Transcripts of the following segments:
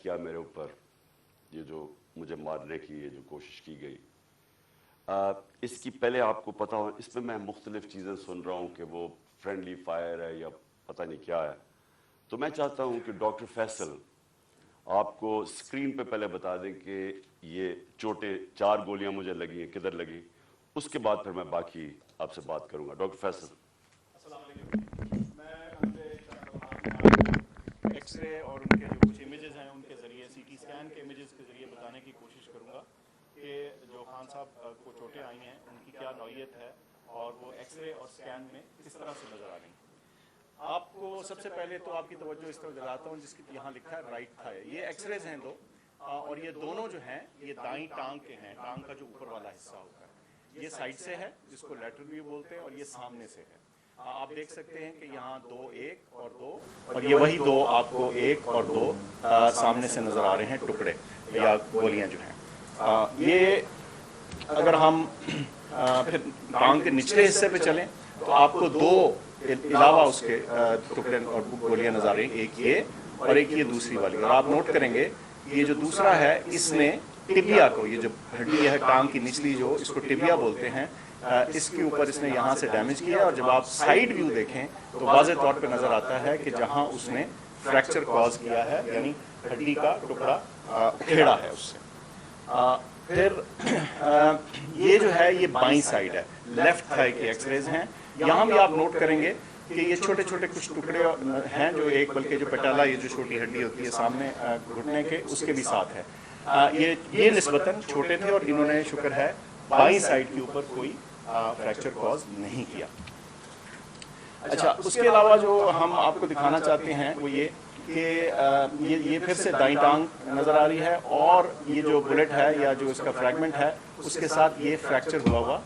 کیا میرے اوپر، یہ جو مجھے مارنے کی یہ جو کوشش کی گئی، اس کی پہلے آپ کو پتا ہو اس میں میں مختلف چیزیں سن رہا ہوں کہ وہ فرینڈلی فائر ہے یا پتہ نہیں کیا ہے. تو میں چاہتا ہوں کہ ڈاکٹر فیصل آپ کو اسکرین پہ پہلے بتا دیں کہ یہ چوٹیں 4 گولیاں مجھے لگی ہیں کدھر لگی، اس کے بعد پھر میں باقی آپ سے بات کروں گا. ڈاکٹر فیصل. السلام علیکم. میں ایکس رے اور ان کے جو کچھ امیجز ہیں ان کے ذریعے سی ٹی اسکین کے امیجز کے ذریعے بتانے کی کوشش کروں گا کہ جو خان صاحب کو چوٹیں آئی ہیں ان کی کیا نوعیت ہے اور وہ ایکس رے اور اسکین میں کس طرح سے نظر آ رہی ہیں. آپ کو سب سے پہلے تو آپ کی توجہ اس طرف دلاتا ہوں جس کی یہاں لکھا ہے رائٹ تھائی. یہ ایکس ریز ہیں دو اور یہ دونوں جو ہیں یہ دائیں ٹانگ کے ہیں. ٹانگ کا جو اوپر والا حصہ ہوتا ہے یہ سائڈ سے ہے جس کو لیٹرل ویو بولتے ہیں اور یہ سامنے سے ہے. آپ دیکھ سکتے ہیں کہ یہاں 2 1 اور 2 اور یہ وہی 2 آپ کو 1 اور 2 سامنے سے نظر آ رہے ہیں ٹکڑے یا گولیاں جو ہیں. یہ اگر ہم پھر ٹانگ کے نچلے حصے پہ چلیں تو آپ کو 2 علاوہ اس کے ٹکڑے اور گولیاں نظر آ رہی ہیں، ایک یہ اور ایک یہ دوسری والی. اور آپ نوٹ کریں گے یہ جو دوسرا ہے اس نے ٹبیا کو، یہ جو ہڈی ہے ٹانگ کی نچلی جو اس کو ٹبیا بولتے ہیں، اس کے اوپر اس نے یہاں سے ڈیمیج کیا. اور جب آپ سائیڈ ویو دیکھیں تو واضح طور پہ نظر آتا ہے کہ جہاں اس نے فریکچر کاز کیا ہے یعنی ہڈی کا ٹکڑا اکھیڑا ہے اس سے. پھر یہ جو ہے یہ بائیں سائیڈ ہے، لیفٹ تھائی کے ایکس ریز ہیں. یہاں بھی آپ نوٹ کریں گے کہ یہ چھوٹے چھوٹے کچھ ٹکڑے ہیں جو ایک بلکہ جو پٹالا یہ جو چھوٹی ہڈی ہوتی ہے سامنے گھٹنے کے اس کے بھی ساتھ ہے. یہ نسبتاً چھوٹے تھے اور انہوں نے شکر ہے بائیں سائڈ کے اوپر کوئی فریکچر کاز نہیں کیا. اچھا، اس کے علاوہ جو ہم آپ کو دکھانا چاہتے ہیں وہ یہ کہ یہ پھر سے دائیں ٹانگ نظر آ رہی ہے اور یہ جو بلٹ ہے یا جو اس کا فریگمنٹ ہے اس کے ساتھ یہ فریکچر ہوا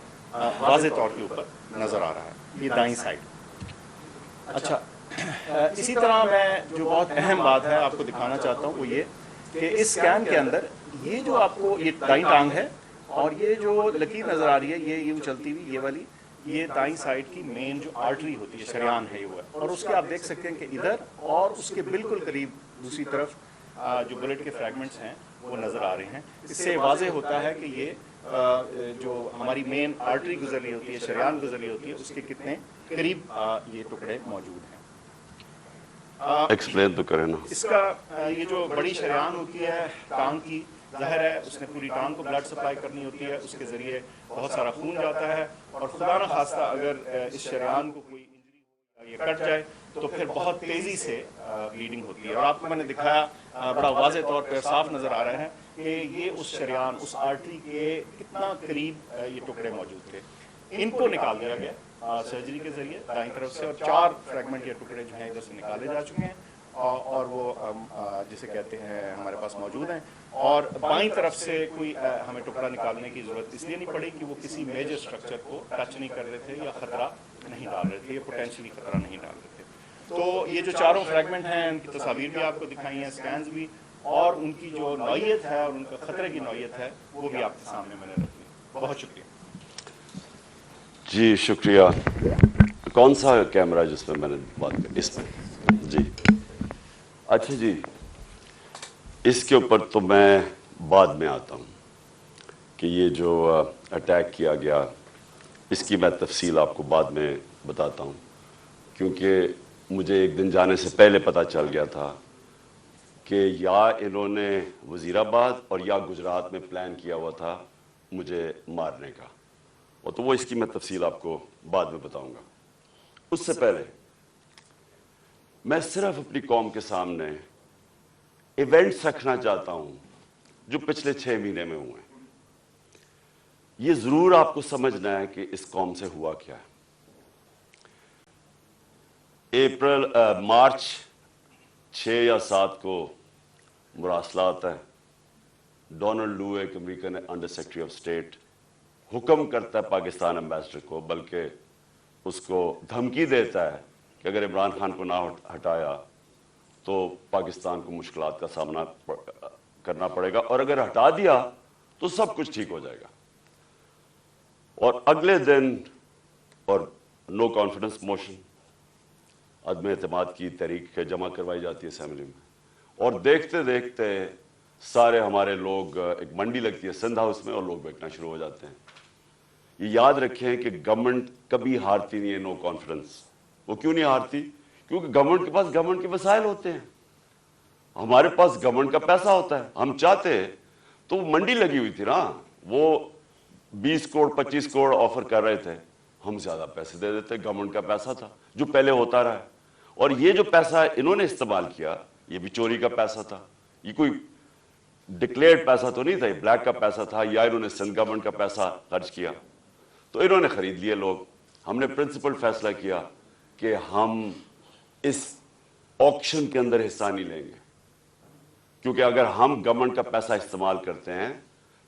واضح طور کے اوپر نظر آ رہا ہے. یہ دائیں سائڈ. اچھا، اسی طرح میں جو بہت اہم بات ہے آپ کو دکھانا چاہتا ہوں وہ یہ کہ اس اسکین کے اندر یہ جو آپ کو یہ دائیں ٹانگ ہے اور یہ جو لکیر نظر آ رہی ہے یہ یوں چلتی ہوئی یہ والی، یہ دائیں سائڈ کی مین جو آرٹری ہوتی ہے شریان ہے یہ ہوا. اور اس کے آپ دیکھ سکتے ہیں کہ ادھر اور اس کے بالکل قریب دوسری طرف جو بلٹ کے فریگمنٹس ہیں وہ نظر آ رہے ہیں. اس سے واضح ہوتا ہے کہ یہ جو ہماری مین آرٹری گزر رہی ہوتی ہے شریان گزر رہی ہوتی ہے اس کے کتنے قریب یہ ٹکڑے موجود ہیں. ایکسپلین تو کریں نا. اس کا یہ جو بڑی شریان ہوتی ہے ٹانگ کی، ظاہر ہے اس نے پوری ٹانگ کو بلڈ سپلائی کرنی ہوتی ہے، اس کے ذریعے بہت سارا خون جاتا ہے اور خدا نہ خواستہ اگر اس شریان کو کوئی انجری ہو یا یہ کٹ جائے تو پھر بہت تیزی سے بلیڈنگ ہوتی ہے. اور آپ کو میں نے دکھایا بڑا واضح طور پہ صاف نظر آ رہا ہے کہ یہ اس شریان اس آرٹری کے کتنا قریب یہ ٹکڑے موجود تھے. ان کو نکال دیا گیا سرجری کے ذریعے دائیں طرف سے اور 4 فریگمنٹ یا ٹکڑے جو ہیں ادھر سے نکالے جا چکے ہیں اور وہ جسے کہتے ہیں ہمارے پاس موجود ہیں. اور بائیں طرف سے کوئی ہمیں ٹکڑا نکالنے کی ضرورت اس لیے نہیں پڑی کہ وہ کسی میجر اسٹرکچر کو ٹچ نہیں کر رہے تھے یا خطرہ نہیں ڈال رہے تھے یا پوٹینشلی خطرہ نہیں ڈال رہے تھے. تو یہ جو 4 فریگمنٹ ہیں ان کی تصاویر بھی آپ کو دکھائی ہیں، اسکینز بھی، اور ان کی جو نوعیت ہے اور ان کا خطرے کی نوعیت ہے وہ بھی آپ کے سامنے میں نے رکھی. بہت شکریہ. جی شکریہ. کون سا کیمرہ جس میں نے بات کی؟ اس میں. جی اچھا جی، اس کے اوپر تو میں بعد میں آتا ہوں کہ یہ جو اٹیک کیا گیا اس کی میں تفصیل آپ کو بعد میں بتاتا ہوں، کیونکہ مجھے ایک دن جانے سے پہلے پتہ چل گیا تھا کہ یا انہوں نے وزیر آباد اور یا گجرات میں پلان کیا ہوا تھا مجھے مارنے کا، اور تو وہ اس کی میں تفصیل آپ کو بعد میں بتاؤں گا. اس سے پہلے میں صرف اپنی قوم کے سامنے ایونٹس رکھنا چاہتا ہوں جو پچھلے 6 مہینے میں ہوئے ہیں. یہ ضرور آپ کو سمجھنا ہے کہ اس قوم سے ہوا کیا ہے. مارچ 6 یا 7 کو مراسلات ہے. ڈونلڈ لو ایک American under secretary of state حکم کرتا ہے پاکستان امبیسڈر کو، بلکہ اس کو دھمکی دیتا ہے کہ اگر عمران خان کو نہ ہٹایا تو پاکستان کو مشکلات کا سامنا کرنا پڑے گا، اور اگر ہٹا دیا تو سب کچھ ٹھیک ہو جائے گا. اور اگلے دن اور نو کانفیڈنس موشن، عدم اعتماد کی تحریک جمع کروائی جاتی ہے اسمبلی میں، اور دیکھتے دیکھتے سارے ہمارے لوگ، ایک منڈی لگتی ہے سندھ ہاؤس میں، اور لوگ بیٹھنا شروع ہو جاتے ہیں۔ یہ یاد رکھیں کہ گورنمنٹ کبھی ہارتی نہیں ہے نو کانفیڈنس۔ وہ کیوں نہیں ہارتی؟ کیونکہ گورنمنٹ کے پاس گورنمنٹ کے وسائل ہوتے ہیں، ہمارے پاس گورنمنٹ کا پیسہ ہوتا ہے۔ ہم چاہتے تو وہ منڈی لگی ہوئی تھی نا، وہ 20 کروڑ 25 کروڑ آفر کر رہے تھے، ہم زیادہ پیسے دے دیتے، گورنمنٹ کا پیسہ تھا جو پہلے ہوتا رہا ہے۔ اور یہ جو پیسہ انہوں نے استعمال کیا یہ بھی چوری کا پیسہ تھا، یہ کوئی ڈکلیئرڈ پیسہ تو نہیں تھا، یہ بلیک کا پیسہ تھا، یا انہوں نے سندھ گورنمنٹ کا پیسہ خرچ کیا تو انہوں نے خرید لیے لوگ۔ ہم نے پرنسپل فیصلہ کیا کہ ہم اس آکشن کے اندر حصہ نہیں لیں گے، کیونکہ اگر ہم گورنمنٹ کا پیسہ استعمال کرتے ہیں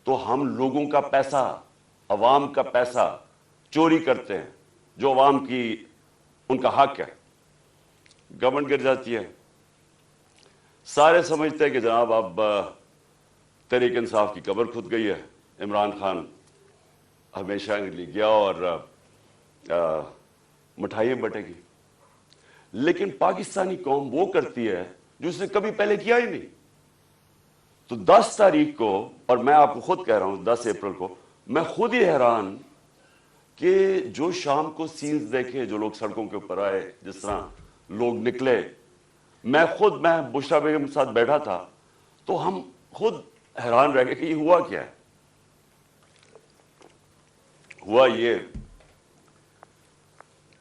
تو ہم لوگوں کا پیسہ، عوام کا پیسہ چوری کرتے ہیں، جو عوام کی ان کا حق ہے۔ گورنمنٹ گر جاتی ہے، سارے سمجھتے ہیں کہ جناب اب تحریک انصاف کی قبر کھد گئی ہے، عمران خان ہمیشہ کے لیے گیا اور مٹھائیاں بٹے گی۔ لیکن پاکستانی قوم وہ کرتی ہے جو اس نے کبھی پہلے کیا ہی نہیں۔ تو 10 تاریخ کو، اور میں آپ کو خود کہہ رہا ہوں 10 اپریل کو، میں خود ہی حیران کہ جو شام کو سینز دیکھے، جو لوگ سڑکوں کے اوپر آئے، جس طرح لوگ نکلے، میں بشرا بیگم کے ساتھ بیٹھا تھا تو ہم خود حیران رہ گئے کہ یہ ہوا کیا ہے۔ ہوا یہ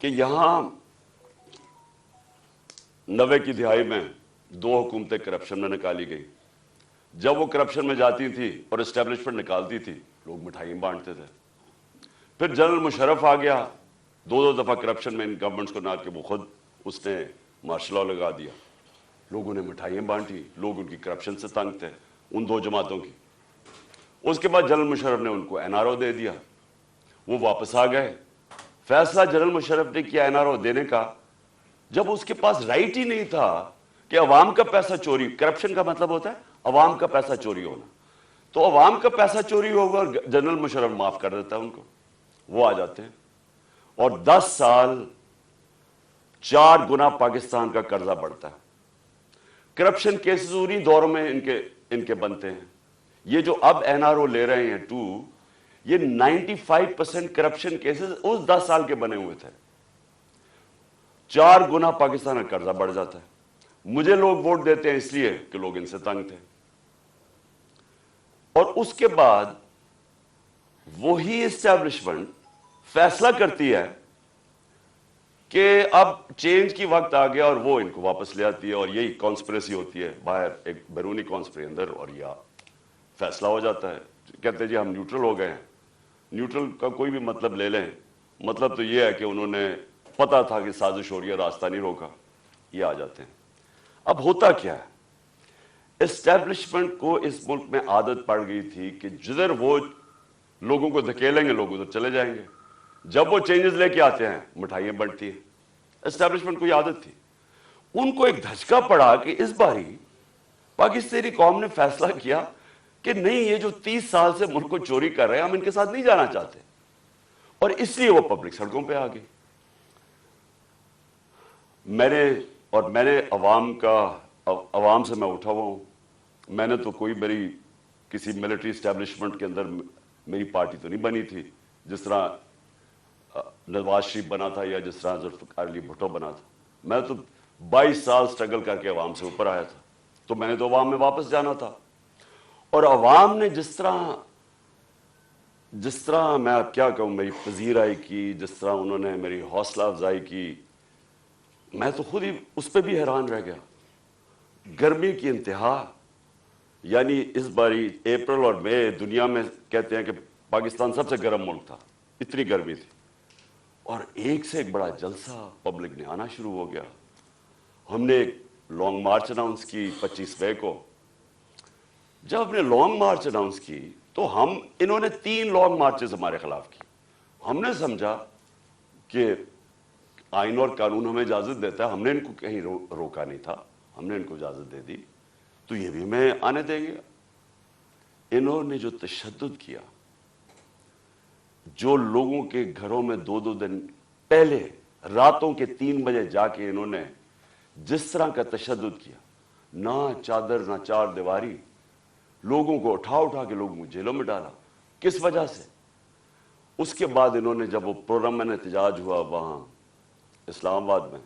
کہ یہاں 90 کی دہائی میں 2 حکومتیں کرپشن میں نکالی گئی۔ جب وہ کرپشن میں جاتی تھی اور اسٹیبلشمنٹ نکالتی تھی، لوگ مٹھائیاں بانٹتے تھے۔ پھر جنرل مشرف آ گیا، 2 دفعہ کرپشن میں ان گورنمنٹس کو نہ کہ وہ خود اس نے مارشل لا لگا دیا، لوگوں نے مٹھائیاں بانٹی، لوگ ان کی کرپشن سے تنگ تھے، ان 2 جماعتوں کی۔ اس کے بعد جنرل مشرف نے ان کو NRO دے دیا، وہ واپس آ گئے۔ فیصلہ جنرل مشرف نے کیا NRO دینے کا، جب اس کے پاس رائٹ ہی نہیں تھا کہ عوام کا پیسہ چوری، کرپشن کا مطلب ہوتا ہے عوام کا پیسہ چوری ہونا، تو عوام کا پیسہ چوری ہوگا اور جنرل مشرف معاف کر دیتا ہے ان کو، وہ آ جاتے ہیں اور 10 سال 4 گنا پاکستان کا قرضہ بڑھتا ہے۔ کرپشن کیسز انہی دوروں میں ان کے بنتے ہیں۔ یہ جو اب NRO لے رہے ہیں 2، یہ 95% کرپشن کیسز اس 10 سال کے بنے ہوئے تھے۔ 4 گنا پاکستان کا قرضہ بڑھ جاتا ہے۔ مجھے لوگ ووٹ دیتے ہیں اس لیے کہ لوگ ان سے تنگ تھے، اور اس کے بعد وہی اسٹیبلشمنٹ فیصلہ کرتی ہے کہ اب چینج کی وقت آ گیا اور وہ ان کو واپس لے آتی ہے، اور یہی کانسپریسی ہوتی ہے باہر، ایک بیرونی کانسپری اندر، اور یہ فیصلہ ہو جاتا ہے۔ کہتے ہیں جی ہم نیوٹرل ہو گئے ہیں۔ نیوٹرل کا کوئی بھی مطلب لے لیں، مطلب تو یہ ہے کہ انہوں نے پتا تھا کہ سازش ہو رہی ہے، راستہ نہیں روکا، یہ آ جاتے ہیں۔ اب ہوتا کیا ہے، اسٹیبلشمنٹ کو اس ملک میں عادت پڑ گئی تھی کہ جدھر وہ لوگوں کو دھکیلیں گے لوگ ادھر چلے جائیں گے، جب وہ چینجز لے کے آتے ہیں مٹھائیاں بنتی ہیں۔ اسٹیبلشمنٹ کو یہ عادت تھی۔ ان کو ایک دھچکا پڑا کہ اس باری پاکستانی قوم نے فیصلہ کیا کہ نہیں، یہ جو 30 سال سے ملک کو چوری کر رہے ہیں ہم ان کے ساتھ نہیں جانا چاہتے، اور اس لیے وہ پبلک سڑکوں پہ آ گئی۔ میں نے عوام سے میں اٹھا ہوا ہوں۔ میں نے تو کوئی کسی ملٹری اسٹیبلشمنٹ کے اندر میری پارٹی تو نہیں بنی تھی، جس طرح نواز شریف بنا تھا یا جس طرح ذوالفقار علی بھٹو بنا تھا۔ میں تو 22 سال سٹرگل کر کے عوام سے اوپر آیا تھا، تو میں نے تو عوام میں واپس جانا تھا، اور عوام نے جس طرح میں اب کیا کہوں، میری پذیرائی کی، جس طرح انہوں نے میری حوصلہ افزائی کی، میں تو خود ہی اس پہ بھی حیران رہ گیا۔ گرمی کی انتہا، یعنی اس باری اپریل اور مئی دنیا میں کہتے ہیں کہ پاکستان سب سے گرم ملک تھا، اتنی گرمی تھی، اور ایک سے ایک بڑا جلسہ پبلک نے آنا شروع ہو گیا۔ ہم نے ایک لانگ مارچ اناؤنس کی 25 مئی کو۔ جب ہم نے لانگ مارچ اناؤنس کی تو انہوں نے 3 لانگ مارچز ہمارے خلاف کی۔ ہم نے سمجھا کہ آئین اور قانون ہمیں اجازت دیتا ہے، ہم نے ان کو کہیں روکا نہیں تھا، ہم نے ان کو اجازت دے دی تو یہ بھی ہمیں آنے دیں گے۔ انہوں نے جو تشدد کیا، جو لوگوں کے گھروں میں 2 دن پہلے راتوں کے 3 بجے جا کے انہوں نے جس طرح کا تشدد کیا، ना चादर ना चार दीवारी, लोगों को उठा उठा के लोगों को जेलों में डाला। किस वजह से? उसके बाद इन्होंने जब वो पुरअमन एहतजाज हुआ वहां इस्लामाबाद में,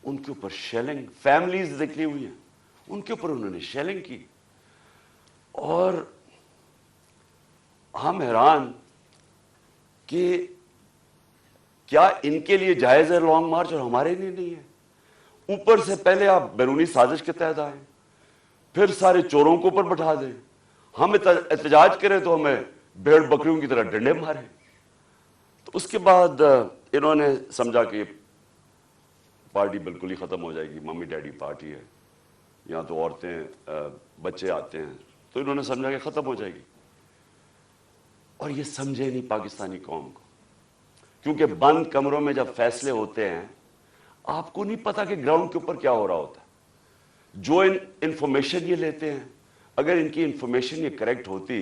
उनके ऊपर शेलिंग, फैमिलीज निकली हुई हैं, उनके ऊपर उन्होंने शेलिंग की। और हम हैरान कि क्या इनके लिए जायज है लॉन्ग मार्च और हमारे लिए नहीं है? ऊपर से पहले आप बैरूनी साजिश के तहत आए, फिर सारे चोरों को ऊपर बैठा दें, हम एहतजाज करें तो हमें भेड़ बकरियों की तरह डंडे मारे। तो उसके बाद इन्होंने समझा कि पार्टी बिल्कुल ही खत्म हो जाएगी, मम्मी डैडी पार्टी है, यहाँ तो औरतें बच्चे आते हैं, तो इन्होंने समझा कि खत्म हो जाएगी। और ये समझे नहीं पाकिस्तानी कौम को, क्योंकि बंद कमरों में जब फैसले होते हैं आपको नहीं पता कि ग्राउंड के ऊपर क्या हो रहा होता है। जो इंफॉर्मेशन ये लेते हैं, अगर इनकी इंफॉर्मेशन ये करेक्ट होती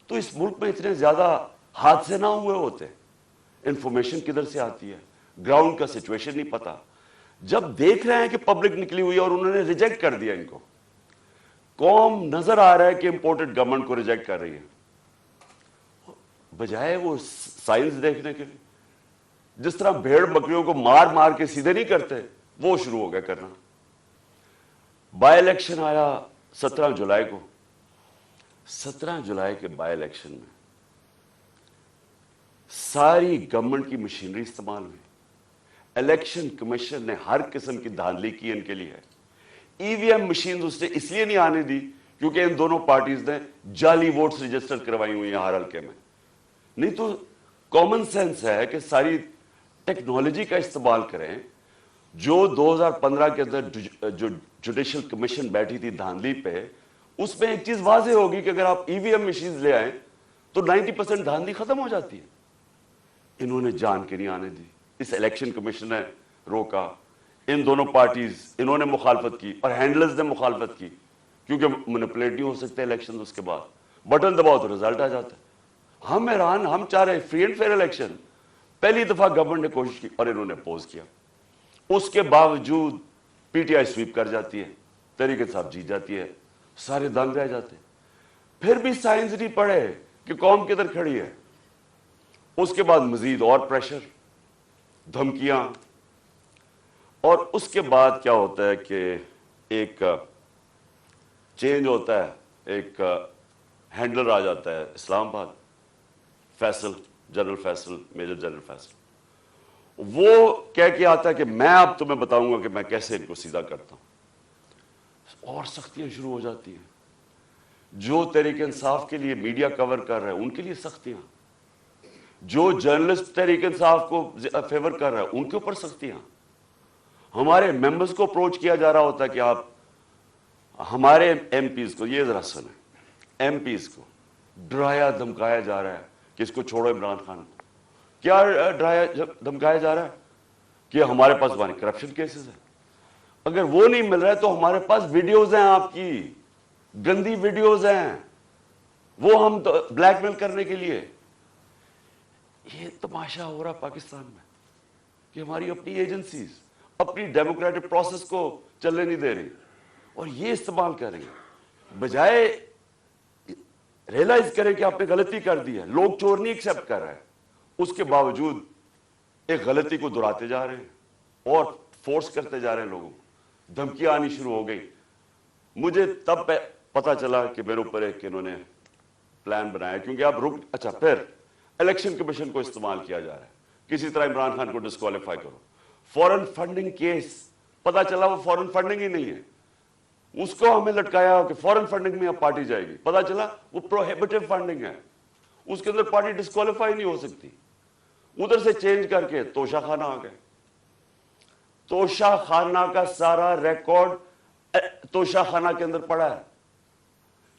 तो इस मुल्क में इतने ज्यादा हादसे ना हुए होते। इंफॉर्मेशन किधर से आती है, ग्राउंड का सिचुएशन नहीं पता। जब देख रहे हैं कि पब्लिक निकली हुई है और उन्होंने रिजेक्ट कर दिया इनको, कौम नजर आ रहा है कि इंपोर्टेड गवर्नमेंट को रिजेक्ट कर रही है, बजाय वो साइंस देखने के लिए जिस तरह भेड़ बकरियों को मार मार के सीधे नहीं करते, वो शुरू हो गया करना। बाय इलेक्शन आया 17 जुलाई को। 17 जुलाई के बाय इलेक्शन में सारी गवर्नमेंट की मशीनरी इस्तेमाल हुई। इलेक्शन कमीशन ने हर किस्म की धांधली की इनके लिए। ईवीएम मशीन उसने इसलिए नहीं आने दी क्योंकि इन दोनों पार्टीज ने जाली वोट्स रजिस्टर करवाई हुई हैं हर हल्के में। नहीं तो कॉमन सेंस है कि सारी टेक्नोलॉजी का इस्तेमाल करें। जो 2015 के अंदर जो जुडिशल कमीशन बैठी थी धांधली पे, उसमें एक चीज वाज़ेह होगी कि अगर आप ईवीएम मशीन ले आए तो 90% धांधली खत्म हो जाती है। इन्होंने जान के नहीं आने दी, इस इलेक्शन कमीशन ने रोका। इन दोनों पार्टीज, इन्होंने मुखालफत की और हैंडलर्स ने मुखालफत की, क्योंकि मैनिपुलेट नहीं हो सकते इलेक्शन। उसके बाद बटन दबाओ तो रिजल्ट आ जाता है। हम हैरान, हम चाह रहे फ्री एंड फेयर इलेक्शन। पहली दफा गवर्नमेंट ने कोशिश की और इन्होंने अपोज किया। उसके बावजूद पीटीआई स्वीप कर जाती है, तहरीक इंसाफ जीत जाती है, सारे दंग रह जाते। फिर भी साइंस नहीं पढ़े कि कौम किधर खड़ी है। उसके बाद मजीद और प्रेशर, धमकियां, और उसके बाद क्या होता है कि एक चेंज होता है, एक हैंडलर आ जाता है Islamabad, Faisal, general Faisal, major general Faisal. वो कह के आता है कि मैं अब तुम्हें बताऊंगा कि मैं कैसे इनको सीधा करता हूं। और सख्तियां शुरू हो जाती हैं। जो तहरीक इंसाफ के लिए मीडिया कवर कर रहे हैं उनके लिए सख्तियां, जो जर्नलिस्ट तहरीक इंसाफ को फेवर कर रहा है उनके ऊपर सख्तियां। हमारे मेंबर्स को अप्रोच किया जा रहा होता है कि आप हमारे एमपीज को, ये जरा सुने, एमपीज को डराया धमकाया जा रहा है कि इसको छोड़ो इमरान खान को। क्या डराया धमकाया जा रहा है कि हमारे पास हमारे करप्शन केसेस है। अगर वो नहीं मिल रहा है तो हमारे पास वीडियोज हैं, आपकी गंदी वीडियोज हैं, वो हम तो ब्लैकमेल करने के लिए। ये तमाशा हो रहा पाकिस्तान में कि हमारी अपनी एजेंसीज अपनी डेमोक्रेटिक प्रोसेस को चलने नहीं दे रही और ये इस्तेमाल कर रही है। बजाय रियलाइज करें कि आपने गलती कर दी है, लोग चोर नहीं एक्सेप्ट कर रहे हैं, उसके बावजूद एक गलती को दोहराते जा रहे हैं और फोर्स करते जा रहे हैं लोगों को। धमकियां आनी शुरू हो गई। मुझे तब पता चला कि मेरे ऊपर एक इन्होंने प्लान बनाया, क्योंकि आप अच्छा, फिर इलेक्शन कमीशन को इस्तेमाल किया जा रहा है, किसी तरह इमरान खान को डिस्क्वालीफाई करो। फॉरेन फंडिंग केस, पता चला वो फॉरेन फंडिंग ही नहीं है, उसको हमें लटकाया कि फॉरेन फंडिंग में अब पार्टी जाएगी। पता चला वो प्रोहिबिटिव फंडिंग है, उसके अंदर पार्टी डिस्क्वालीफाई नहीं हो सकती। उधर से चेंज करके तोशा खाना आ गए। तोशा खाना का सारा रिकॉर्ड तोशा खाना के अंदर पड़ा है।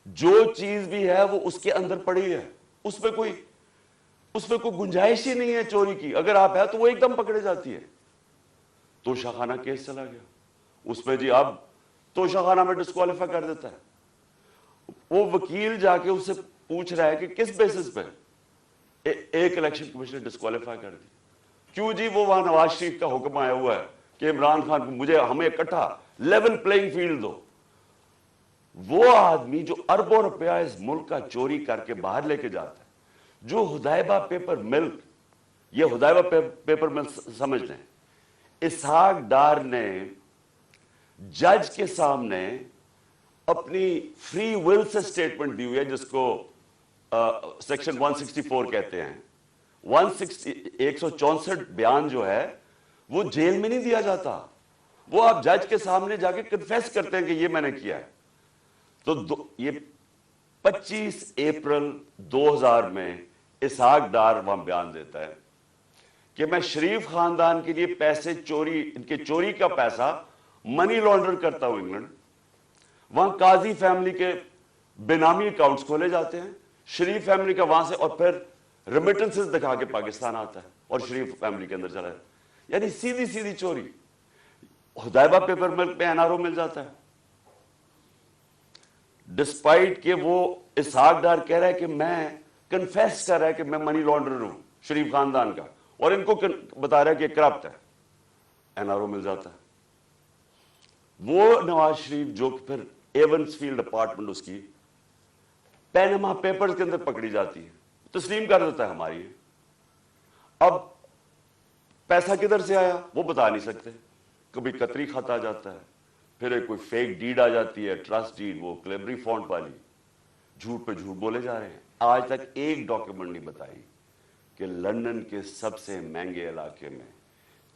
जो चीज भी है वो उसके अंदर पड़ी है, उसमें कोई गुंजाइश ही नहीं है चोरी की। अगर आप है तो वो एकदम पकड़े जाती है। तोशा खाना केस चला गया, उसमें जी अब तोशा खाना में डिस्क्वालीफाई कर देता है। वो वकील जाके उससे पूछ रहा है कि किस बेसिस पे एक इलेक्शन कमीशन ने डिस्क्वालीफाई कर दी। क्यों जी? वो वहां नवाज शरीफ का हुक्म आया हुआ है कि इमरान खान को, हमें इकट्ठा लेवल प्लेइंग फील्ड दो, वो आदमी जो अरबों रुपया इस मुल्क का चोरी करके बाहर लेके जाता है, जो हुदैबा पेपर मिल्क, ये हुदैबा पेपर मिल्क समझ लें, इसहाक डार ने जज के सामने अपनी फ्री विल से स्टेटमेंट दी हुई है, जिसको सेक्शन 164 कहते हैं। 164 बयान जो है वो जेल में नहीं दिया जाता, वो आप जज के सामने जाके कन्फेस करते हैं कि ये मैंने किया है। तो ये 25 अप्रैल 2000 में इसहाक डार वहां बयान देता है कि मैं शरीफ खानदान के लिए पैसे चोरी, इनके चोरी का पैसा मनी लॉन्डर करता हूं इंग्लैंड। वहां काजी फैमिली के बेनामी अकाउंट्स खोले जाते हैं, शरीफ फैमिली का वहां से, और फिर रेमिटेंसेस दिखा के पाकिस्तान आता है और शरीफ फैमिली के अंदर चला जाता है। यानी सीधी सीधी चोरी। हुदैबा पेपर मिल्क में एनआरओ मिल जाता है, डिस्पाइट कि वो इसहाक डार कह रहा है कि मैं कन्फेस कर रहा है कि मैं मनी लॉन्डर हूं शरीफ खानदान का, और इनको बता रहा है कि करप्ट है, एनआरओ मिल जाता है। वो नवाज शरीफ जो फिर एवंसफील्ड अपार्टमेंट उसकी पैनमा पेपर्स के अंदर पकड़ी जाती है, तस्लीम कर देता है हमारी है। अब पैसा किधर से आया वो बता नहीं सकते, कभी कतरी खाता आ जाता है, फिर एक कोई फेक डीड आ जाती है, ट्रस्ट डीड, वो क्लेबरी फॉन्ट वाली, झूठ पे झूठ बोले जा रहे हैं। आज तक एक डॉक्यूमेंट नहीं बताई कि लंदन के सबसे महंगे इलाके में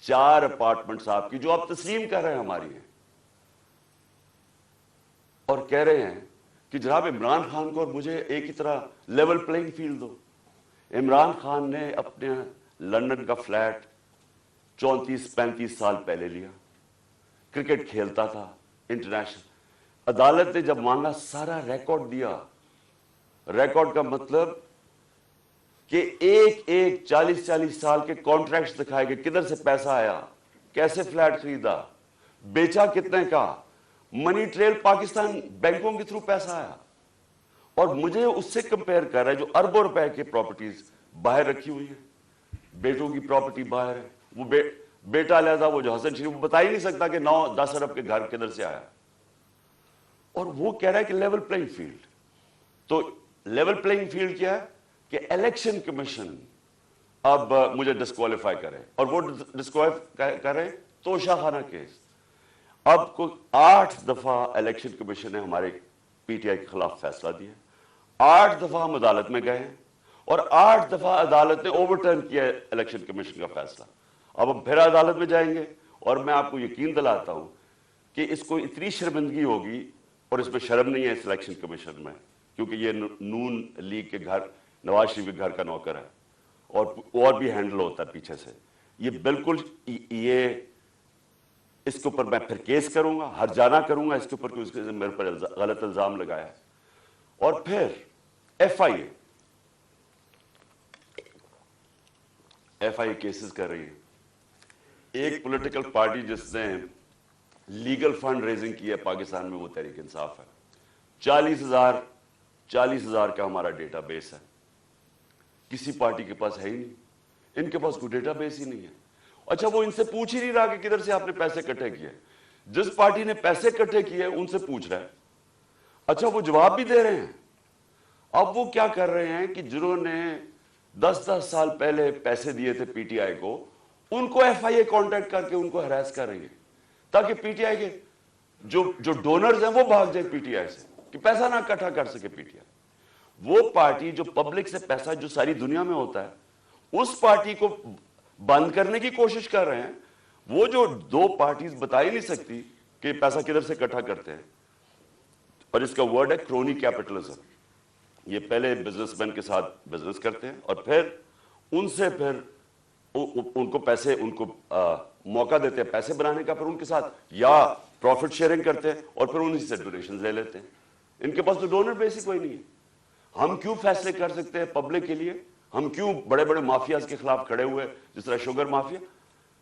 4 अपार्टमेंट्स आपकी जो आप तस्लीम कर रहे हैं हमारी हैं, और कह रहे हैं कि जनाब इमरान खान को और मुझे एक ही तरह लेवल प्लेइंग फील्ड दो। इमरान खान ने अपने लंदन का फ्लैट 34-35 साल पहले लिया, क्रिकेट खेलता था इंटरनेशनल। अदालत ने जब मांगा सारा रिकॉर्ड दिया। रिकॉर्ड का मतलब कि एक 40-40 साल के कॉन्ट्रैक्ट्स दिखाए गए, किधर से पैसा आया, कैसे फ्लैट खरीदा, बेचा कितने का, मनी ट्रेल पाकिस्तान बैंकों के थ्रू पैसा आया। और मुझे उससे कंपेयर कर रहा है जो अरबों रुपए की प्रॉपर्टीज बाहर रखी हुई है, बेटों की प्रॉपर्टी बाहर है, वो बेटा अलहदा, वो जो हसन शरीफ बता ही नहीं सकता कि 9-10 अरब के घर किधर से आया, और वो कह रहा है कि लेवल प्लेइंग फील्ड। तो लेवल प्लेइंग फील्ड क्या है कि इलेक्शन कमीशन अब मुझे डिस्क्वालीफाई करे, और वो डिस्क्वालीफाई करे तोशाखाना केस। अब को 8 दफा इलेक्शन कमीशन ने हमारे पीटीआई के खिलाफ फैसला दिया, 8 दफा हम अदालत में गए हैं, और 8 दफा अदालत ने ओवरटर्न किया इलेक्शन कमीशन का फैसला। अब हम फिर अदालत में जाएंगे, और मैं आपको यकीन दिलाता हूं कि इसको इतनी शर्मिंदगी होगी, और इसमें शर्म नहीं है इस इलेक्शन कमीशन में, क्योंकि ये नून लीग के घर, नवाज शरीफ के घर का नौकर है, और भी हैंडल होता है पीछे से। ये बिल्कुल ये इसके ऊपर मैं फिर केस करूंगा, हरजाना करूंगा इसके ऊपर, क्योंकि मेरे पर गलत इल्जाम लगाया है। और फिर एफआईए केसेस कर रही है। एक पॉलिटिकल पार्टी जिसने लीगल फंड रेजिंग की है पाकिस्तान में, वो तहरीक इंसाफ है। 40,000 का हमारा डेटाबेस है, किसी पार्टी के पास है ही नहीं, इनके पास कोई डेटाबेस ही नहीं है। अच्छा, वो इनसे पूछ ही नहीं रहा कि किधर से आपने पैसे इकट्ठे किए। जिस पार्टी ने पैसे इकट्ठे किए उनसे पूछ रहा है। अच्छा, वो जवाब भी दे रहे हैं। अब वो क्या कर रहे हैं कि जिन्होंने 10-10 साल पहले पैसे दिए थे पीटीआई को, उनको एफआईए कांटेक्ट करके उनको हरास कर रही है, ताकि पीटीआई के जो डोनर्स हैं वो भाग जाए पीटीआई से, कि पैसा ना इकट्ठा कर सके पीटीआई। वो पार्टी जो पब्लिक से पैसा, जो सारी दुनिया में होता है, उस पार्टी को बंद करने की कोशिश कर रहे हैं। वो जो 2 पार्टीज बता ही नहीं सकती कि पैसा किधर से इकट्ठा करते हैं, और इसका वर्ड है क्रोनी कैपिटलिज्म। ये पहले बिजनेसमैन के साथ बिजनेस करते हैं, और फिर उनसे फिर उनको पैसे, उनको मौका देते हैं पैसे बनाने का, फिर उनके साथ या प्रॉफिट शेयरिंग करते हैं, और फिर उन्हीं से डोनेशन ले लेते हैं। इनके पास तो डोनर बेसिक कोई नहीं है। हम क्यों फैसले कर सकते हैं पब्लिक के लिए? हम क्यों बड़े बड़े माफियाज के खिलाफ खड़े हुए, जिस तरह शुगर माफिया?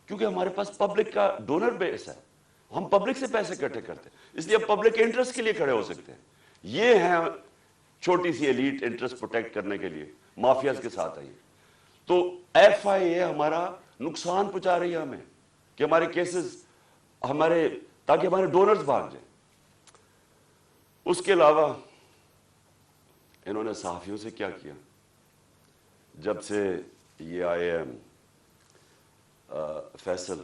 क्योंकि हमारे पास पब्लिक का डोनर बेस है, हम पब्लिक से पैसे इकट्ठे करते हैं, इसलिए हम पब्लिक इंटरेस्ट के लिए खड़े हो सकते हैं। ये है छोटी सी एलीट इंटरेस्ट प्रोटेक्ट करने के लिए माफियाज के साथ आई। तो एफआईए हमारा नुकसान पहुंचा रही है हमें, कि हमारे केसेस, ताकि हमारे डोनर्स भाग जाए। उसके अलावा इन्होंने सहाफ़ियों से क्या किया? जब से ये आए हैं Faisal,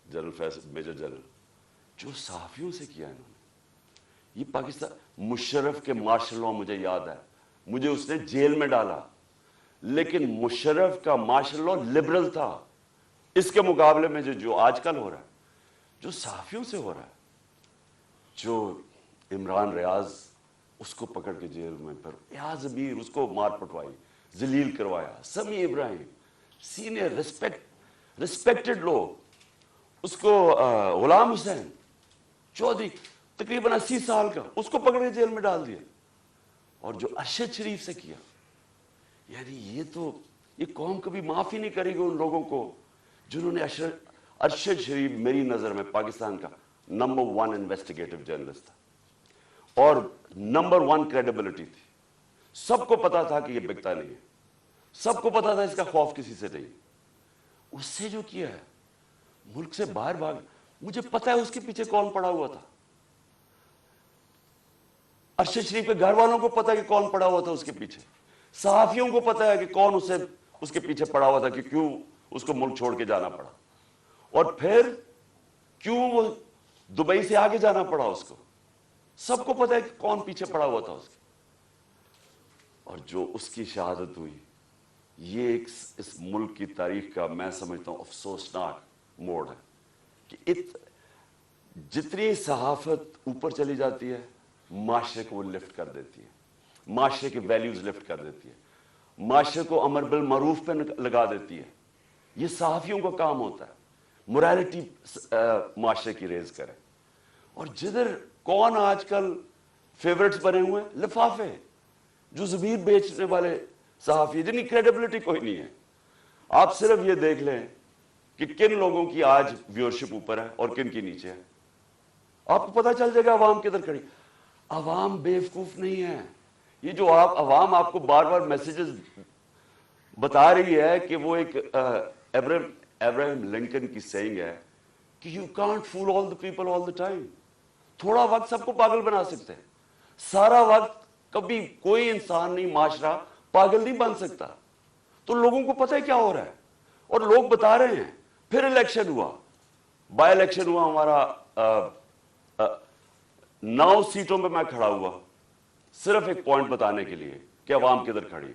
general Faisal, major general, जो सहाफ़ियों से किया इन्होंने, ये पाकिस्तान, मुशर्रफ के मार्शल लॉ मुझे याद है, मुझे उसने जेल में डाला, लेकिन मुशर्रफ का मार्शल लॉ लिबरल था। इसके मुकाबले में जो आजकल हो रहा है, जो सहाफ़ियों से हो रहा है, जो इमरान रियाज उसको पकड़ के जेल में, फिर याज अमीर उसको मार पिटवाई, जलील करवाया, समी इब्राहिम सीनियर रिस्पेक्टेड लोग, उसको गुलाम हुसैन चौधरी तकरीबन 80 साल का, उसको पकड़ के जेल में डाल दिया। और जो अरशद शरीफ से किया, यानी ये कौम कभी माफी नहीं करेगी उन लोगों को जिन्होंने अरशद शरीफ मेरी नजर में पाकिस्तान का नंबर 1 इन्वेस्टिगेटिव जर्नलिस्ट था और नंबर 1 क्रेडिबिलिटी थी। सबको पता था कि ये बिकता नहीं है, सबको पता था इसका खौफ किसी से नहीं। उससे जो किया है, मुल्क से बाहर भाग, मुझे पता है उसके पीछे कौन पड़ा हुआ था। अरशद शरीफ के घर वालों को पता है कि कौन पड़ा हुआ था उसके पीछे, सहाफियों को पता है कि कौन उसके पीछे पड़ा हुआ था, कि क्यों उसको मुल्क छोड़ के जाना पड़ा, और फिर क्यों वो दुबई से आगे जाना पड़ा उसको। सबको पता है कि कौन पीछे पड़ा हुआ था उसके। और जो उसकी शहादत हुई, ये इस मुल्क की तारीख का मैं समझता हूं अफसोसनाक मोड़ है कि जितनी सहाफत ऊपर चली जाती है, माशरे को वो लिफ्ट कर देती है, माशरे के वैल्यूज लिफ्ट कर देती है, माशरे को अमर बिल मारूफ पे लगा देती है। ये सहाफियों का काम होता है, मोरालिटी माशरे की रेज करे। और जिधर कौन आजकल फेवरेट्स बने हुए हैं, लिफाफे, जो ज़मीर बेचने वाले सहाफी, जिनकी क्रेडिबिलिटी कोई नहीं है। आप सिर्फ ये देख लें कि किन लोगों की आज व्यूअरशिप ऊपर है और किन की नीचे है, आपको पता चल जाएगा अवाम किधर खड़ी। अवाम बेवकूफ नहीं है। ये जो अवाम आपको बार बार मैसेजेस बता रही है कि वो एक अब्राहम लिंकन की सेइंग है कि you can't fool all the people all the time. थोड़ा वक्त सबको पागल बना सकते हैं, सारा वक्त कभी कोई इंसान नहीं, माशरा पागल नहीं बन सकता। तो लोगों को पता है क्या हो रहा है और लोग बता रहे हैं। फिर इलेक्शन हुआ, बाय इलेक्शन हुआ हमारा, 9 सीटों पे मैं खड़ा हुआ, सिर्फ एक पॉइंट बताने के लिए कि अवाम किधर खड़ी है।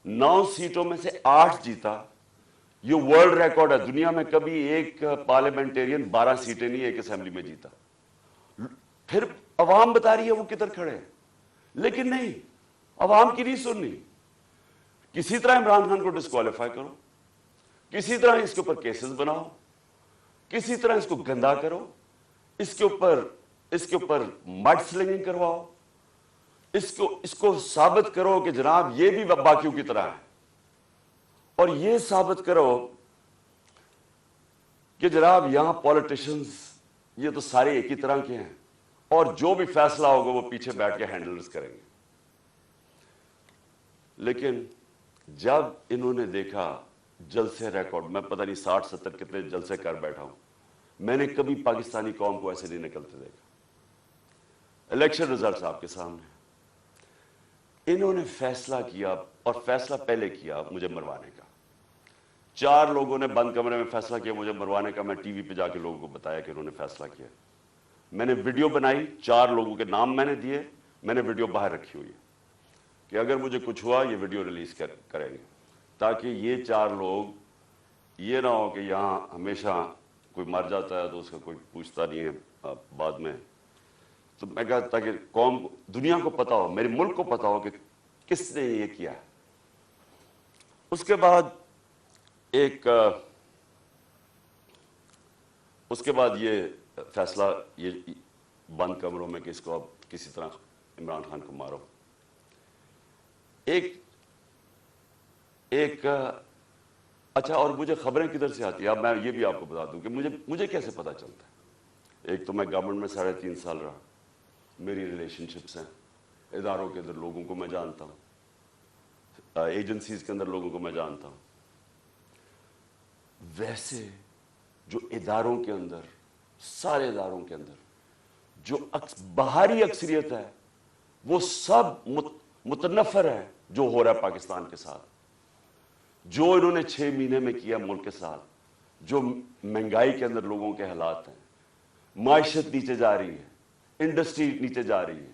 9 सीटों में से 8 जीता। ये वर्ल्ड रिकॉर्ड है, दुनिया में कभी एक पार्लियामेंटेरियन 12 सीटें नहीं एक असेंबली में जीता। फिर अवाम बता रही है वो किधर खड़े हैं, लेकिन नहीं, अवाम की नहीं सुननी। किसी तरह इमरान खान को डिस्क्वालीफाई करो, किसी तरह इसके ऊपर केसेस बनाओ, किसी तरह इसको गंदा करो, इसके ऊपर मड स्लिंगिंग करवाओ, इसको साबित करो कि जनाब ये भी बाकियों की तरह है, और ये साबित करो कि जनाब यहां पॉलिटिशियंस ये तो सारे एक ही तरह के हैं और जो भी फैसला होगा वो पीछे बैठ के हैंडल्स करेंगे। लेकिन जब इन्होंने देखा जलसे रिकॉर्ड, मैं पता नहीं 60-70 कितने जलसे कर बैठा हूं, मैंने कभी पाकिस्तानी कौम को ऐसे नहीं निकलते देखा। इलेक्शन रिजल्ट्स आपके सामने, इन्होंने फैसला किया, और फैसला पहले किया मुझे मरवाने का। 4 लोगों ने बंद कमरे में फैसला किया मुझे मरवाने का। मैं टीवी पे जाके लोगों को बताया कि इन्होंने फैसला किया। मैंने वीडियो बनाई, 4 लोगों के नाम मैंने दिए, मैंने वीडियो बाहर रखी हुई है कि अगर मुझे कुछ हुआ ये वीडियो रिलीज करेंगे, ताकि ये 4 लोग, ये ना हो कि यहाँ हमेशा कोई मर जाता है तो उसका कोई पूछता नहीं है बाद में। तो मैं कहता ताकि कौम, दुनिया को पता हो, मेरे मुल्क को पता हो कि किसने ये किया है। उसके बाद ये फैसला, ये बंद कमरों में कि इसको अब किसी तरह इमरान खान को मारो। अच्छा, और मुझे खबरें किधर से आती है, अब मैं ये भी आपको बता दूं कि मुझे कैसे पता चलता है। एक तो मैं गवर्नमेंट में 3.5 साल रहा, मेरी रिलेशनशिप्स हैं, इदारों के अंदर लोगों को मैं जानता हूं, एजेंसीज के अंदर लोगों को मैं जानता हूं। वैसे जो इदारों के अंदर, सारे इदारों के अंदर جو باہری اکثریت ہے وہ سب متنفر ہے جو ہو رہا ہے پاکستان کے ساتھ، جو انہوں نے 6 مہینے میں کیا ملک کے ساتھ، جو مہنگائی کے اندر لوگوں کے حالات ہیں، معیشت نیچے جا رہی ہے، انڈسٹری نیچے جا رہی ہے،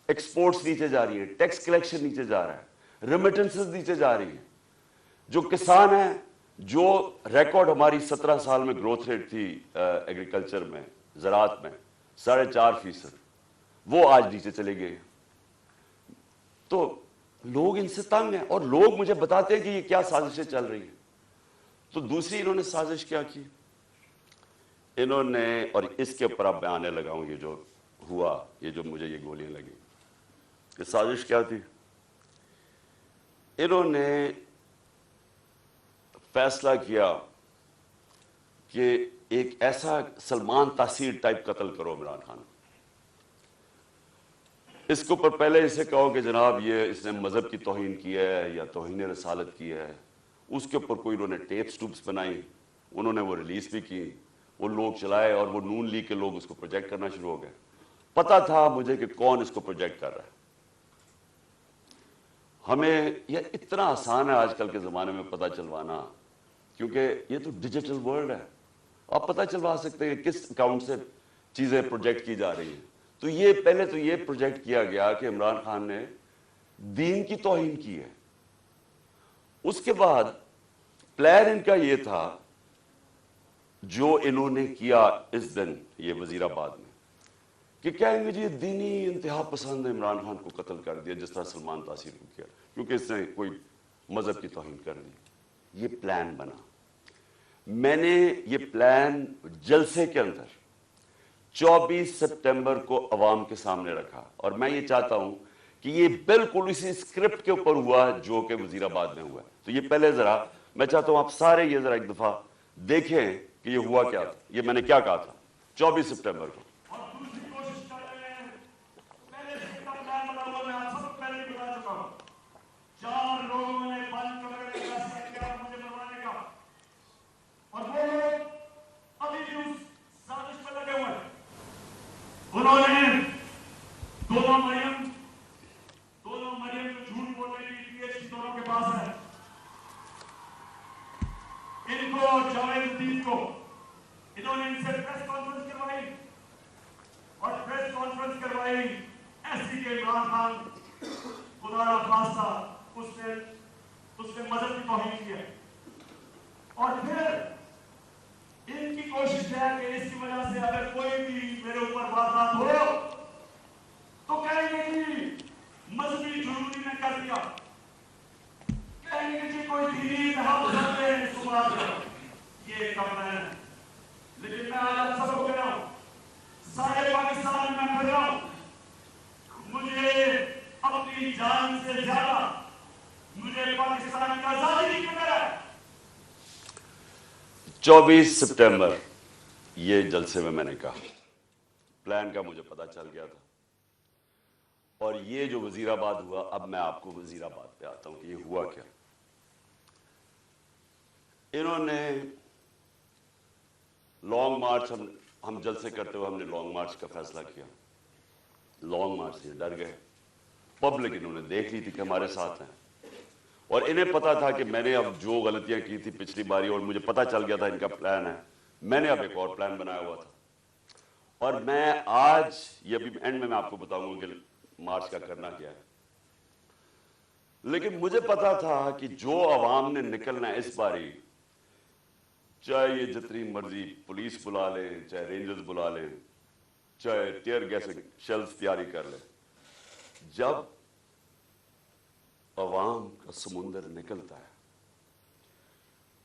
ایکسپورٹس نیچے جا رہی ہے، ٹیکس کلیکشن نیچے جا رہا ہے، ریمیٹنسز نیچے جا رہی ہیں، جو کسان ہیں، جو ریکارڈ ہماری 17 سال میں گروتھ ریٹ تھی ایگریکلچر میں، زراعت میں 4.5%، وہ آج نیچے چلے گئے۔ تو لوگ ان سے تنگ ہیں، اور لوگ مجھے بتاتے ہیں کہ یہ کیا سازشیں چل رہی ہیں۔ تو دوسری انہوں نے سازش کیا کی، انہوں نے، اور اس کے اوپر اب میں آنے لگا ہوں، یہ جو ہوا، یہ جو مجھے یہ گولیاں لگی، یہ سازش کیا تھی؟ انہوں نے فیصلہ کیا کہ ایک ایسا سلمان تاثیر ٹائپ قتل کرو عمران خان۔ اس کے اوپر پہلے اسے کہو کہ جناب یہ اس نے مذہب کی توہین کی ہے یا توہین رسالت کی ہے، اس کے اوپر کوئی انہوں نے ٹیپس ٹوپس بنائی، انہوں نے وہ ریلیز بھی کی، وہ لوگ چلائے، اور وہ نون لیگ کے لوگ اس کو پروجیکٹ کرنا شروع ہو گئے۔ پتا تھا مجھے کہ کون اس کو پروجیکٹ کر رہا ہے۔ ہمیں یہ اتنا آسان ہے آج کل کے زمانے میں پتہ چلوانا، کیونکہ یہ تو ڈیجیٹل ورلڈ ہے، آپ پتہ چلوا سکتے ہیں کس اکاؤنٹ سے چیزیں پروجیکٹ کی جا رہی ہیں۔ تو یہ پہلے تو یہ پروجیکٹ کیا گیا کہ عمران خان نے دین کی توہین کی ہے۔ اس کے بعد پلان ان کا یہ تھا، جو انہوں نے کیا اس دن یہ وزیر آباد میں، کہ کہیں گے جی دینی انتہا پسند عمران خان کو قتل کر دیا جس طرح سلمان تاثیر کو کیا، کیونکہ اس نے کوئی مذہب کی توہین کر دی۔ یہ پلان بنا۔ میں نے یہ پلان جلسے کے اندر 24 سپٹمبر کو عوام کے سامنے رکھا، اور میں یہ چاہتا ہوں کہ یہ بالکل اسی اسکرپٹ کے اوپر ہوا جو کہ وزیر آباد میں ہوا ہے۔ تو یہ پہلے ذرا میں چاہتا ہوں آپ سارے یہ ذرا ایک دفعہ دیکھیں کہ یہ ہوا کیا تھا، یہ میں نے کیا کہا تھا 24 سپٹمبر کو۔ انہوں نے دونوں مریم کو جھوٹ بولنے کی PhD دونوں کے پاس ہے، ان کو جاوید الدین کو انہوں نے ان سے پریس کانفرنس کروائی، اور پریس کانفرنس کروائی ایسی کہ عمران خان خدا را خواستہ اس نے مذہب کی توہین کی ہے، اور پھر ان کی کوشش ہے کہ اس کی وجہ سے اگر کوئی بھی میرے اوپر واردات ہو تو کہیں گے کہ مذہبی جرمنی نے کر دیا، کہیں گے کہ کوئی دینی تحفظ نے اس کو مار دیا۔ یہ ایک کام ہے، لیکن میں آج آپ سب کو کہہ رہا ہوں، سارے پاکستان میں پھر رہا ہوں، مجھے اپنی جان سے زیادہ مجھے پاکستان کی آزادی کی فکر ہے۔ 24 سپٹمبر یہ جلسے میں نے کہا، پلان کا مجھے پتا چل گیا تھا، اور یہ جو وزیر آباد ہوا، اب میں آپ کو وزیر آباد پہ آتا ہوں کہ یہ ہوا کیا۔ انہوں نے لانگ مارچ، ہم جلسے کرتے ہوئے ہم نے لانگ مارچ کا فیصلہ کیا۔ لانگ مارچ سے ڈر گئے، پبلک انہوں نے دیکھ لی تھی کہ ہمارے ساتھ ہیں، اور انہیں پتا تھا کہ میں نے اب جو غلطیاں کی تھی پچھلی باری، اور مجھے پتا چل گیا تھا ان کا پلان ہے، میں نے اب ایک اور پلان بنایا ہوا تھا، اور میں آج یہ ابھی اینڈ میں آپ کو بتاؤں گا کہ مارچ کا کرنا کیا ہے۔ لیکن مجھے پتا تھا کہ جو عوام نے نکلنا ہے اس باری، چاہے یہ جتنی مرضی پولیس بلا لیں، چاہے رینجرز بلا لیں، چاہے ٹیئر گیس شیلز تیاری کر لیں، جب عوام کا سمندر نکلتا ہے،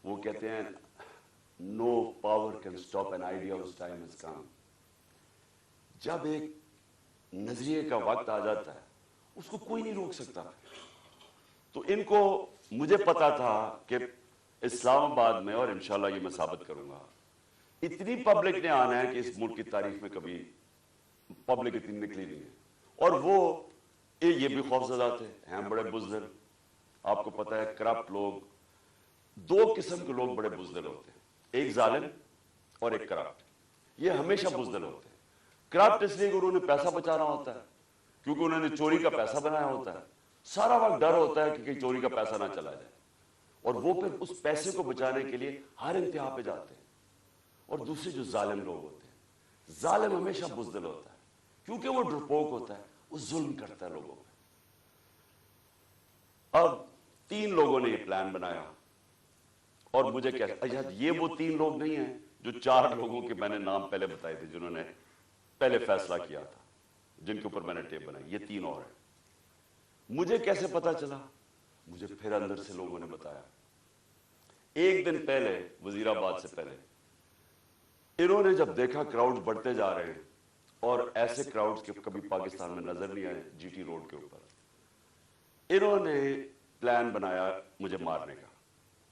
وہ کہتے ہیں no power can stop an idea is time is come. جب ایک نظریے کا وقت آ جاتا ہے اس کو کوئی نہیں روک سکتا۔ تو ان کو، مجھے پتا تھا کہ اسلام آباد میں، اور انشاءاللہ یہ میں ثابت کروں گا، اتنی پبلک نے آنا ہے کہ اس ملک کی تاریخ میں کبھی پبلک اتنی نکلی نہیں ہے، اور وہ یہ بھی خوفزدہ تھے، ہیں بڑے بزدل، آپ کو پتا ہے کرپٹ لوگ، دو قسم کے لوگ بڑے بزدل ہوتے ہیں، ایک ظالم اور ایک کرپٹ، یہ ہمیشہ بزدل ہوتے ہیں۔ करप्ट इसलिए कि उन्होंने पैसा बचाना होता है, क्योंकि उन्होंने चोरी का पैसा बनाया होता है, सारा वक्त डर होता है कि कहीं चोरी का पैसा ना चला जाए, और वो फिर उस पैसे को बचाने के लिए हर इंतहा पे जाते हैं। और दूसरे जो जालिम लोग होते हैं, जालिम हमेशा बुज़दिल होता है, क्योंकि वो डरपोक होता है, वो जुल्म करता है लोगों पे। अब 3 लोगों ने ये प्लान बनाया, और मुझे क्या, अच्छा ये वो 3 लोग नहीं हैं जो 4 लोगों के मैंने नाम पहले बताए थे, जिन्होंने पहले फैसला किया था, जिनके ऊपर मैंने टेप बनाई, ये 3 और हैं। मुझे कैसे पता चला? मुझे फिर अंदर से लोगों ने बताया। एक दिन पहले, वजीराबाद से पहले, इन्होंने जब देखा क्राउड बढ़ते जा रहे हैं, और ऐसे क्राउड्स के कभी पाकिस्तान में नजर नहीं आए जीटी रोड के ऊपर, इन्होंने प्लान बनाया मुझे मारने का।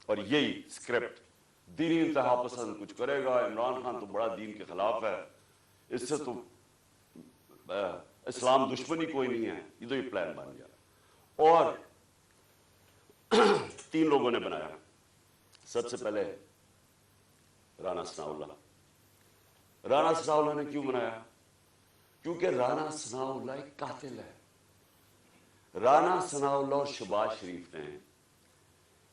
और यही स्क्रिप्ट, दीनी इंतहा पसंद कुछ करेगा, इमरान खान तो बड़ा दीन के खिलाफ है, इससे तो इस्लाम दुश्मनी कोई नहीं है, ये तो ये प्लान बन गया। और 3 लोगों ने बनाया। सबसे पहले राना सनाउल्लाह। राना सनाउल्लाह ने क्यों बनाया? क्योंकि राना सनाउल्लाह एक कातिल है। राना सनाउल्लाह और शहबाज शरीफ ने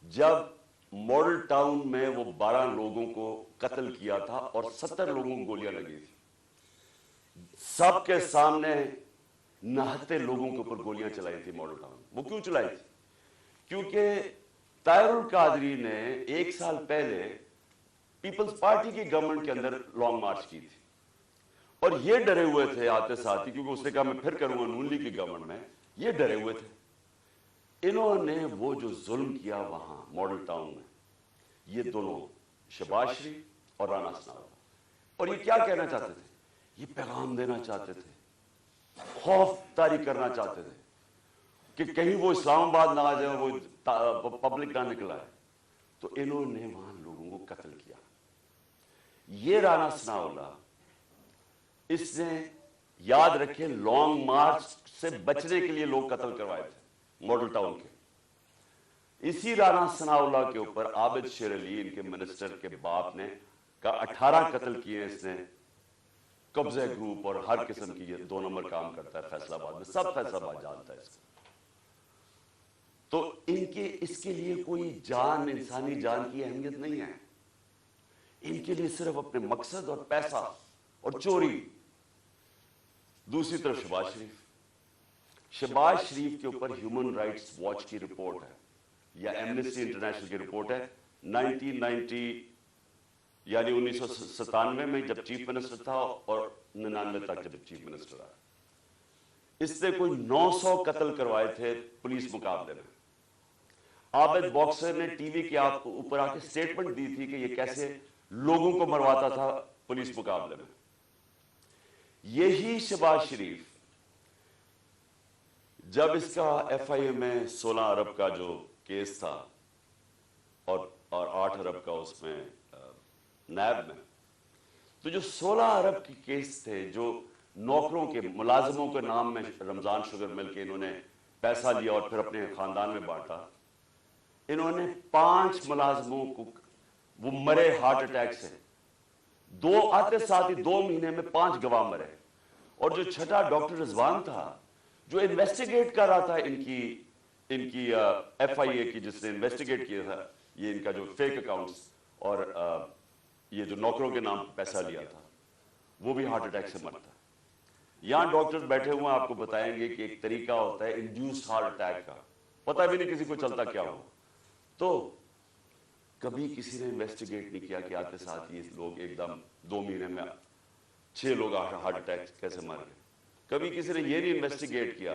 जब मॉडल टाउन में वो 12 लोगों को कत्ल किया था और 70 लोगों को गोलियां लगी थी, सबके सामने नहाते लोगों के ऊपर गोलियां चलाई थी मॉडल टाउन। वो क्यों चलाई थी? क्योंकि ताहिरुल कादरी ने 1 साल पहले पीपल्स पार्टी की गवर्नमेंट के अंदर लॉन्ग मार्च की थी, और ये डरे हुए थे आते साथ ही, क्योंकि उसने कहा मैं फिर करूंगा नून लीग की गवर्नमेंट में, ये डरे हुए थे। इन्होंने वो जो जुल्म किया वहां मॉडल टाउन में, ये दोनों शहबाज शरीफ और राना सनाउल्लाह, और ये क्या कहना चाहते थे? ये पैगाम देना चाहते थे, खौफ तारी करना चाहते थे कि कहीं वो इस्लामाबाद ना आ जाए, वो पब्लिक ना निकला है। तो इन्होंने वहां लोगों को कत्ल किया। ये राना सनाउल्लाह, इसने याद रखे लॉन्ग मार्च से बचने के लिए लोग कत्ल करवाए थे मॉडल टाउन के। इसी राना सनाउल्लाह के ऊपर आबिद शेर अली, इनके मिनिस्टर के बाप ने, का 18 कत्ल किए इसने। कब्जे ग्रुप और हर किस्म की, ये 2 नंबर काम करता है फैसलाबाद में, सब फैसलाबाद जानता है इसको। तो इनके इसके लिए कोई जान, इंसानी जान की अहमियत नहीं है। इनके लिए सिर्फ अपने मकसद और पैसा और चोरी। दूसरी तरफ शहबाज शरीफ के ऊपर ह्यूमन राइट्स वॉच की रिपोर्ट है, या एमनेस्टी इंटरनेशनल की रिपोर्ट है, 1990 यानी 1997 में जब चीफ मिनिस्टर था, और 99 तक जब चीफ मिनिस्टर रहा, इससे कोई 900 कत्ल करवाए थे पुलिस मुकाबले में। आबिद बॉक्सर ने टीवी के ऊपर आके स्टेटमेंट दी थी कि ये कैसे लोगों को मरवाता था पुलिस मुकाबले में। यही शहबाज शरीफ, जब इसका एफआईए में 16 अरब का जो केस था और 8 अरब का उसमें नैब में, तो जो 16 अरब के केस थे, जो नौकरों के, मुलाजिमों के नाम में रमजान शुगर मिल के इन्होंने पैसा लिया और फिर अपने खानदान में बांटा। इन्होंने 5 मुलाजिमों को, वो मरे हार्ट अटैक से, 2 आते साथ ही 2 महीने में 5 गवाह मरे। और जो छठा डॉक्टर रिजवान था, जो इन्वेस्टिगेट कर रहा था इनकी एफआईए की, जिसने इन्वेस्टिगेट किया था ये इनका जो फेक अकाउंट्स और ये जो नौकरों के नाम पैसा लिया था, वो भी हार्ट अटैक से मरता है। यहां डॉक्टर्स बैठे हुए आपको बताएंगे कि एक तरीका होता है इंड्यूस्ड हार्ट अटैक का, पता भी नहीं किसी को चलता क्या हो। तो कभी किसी ने इन्वेस्टिगेट नहीं किया कि आते साथ ये लोग एकदम 2 महीने में 6 लोग हार्ट अटैक कैसे मर गए। कभी किसी ने ये नहीं इन्वेस्टिगेट किया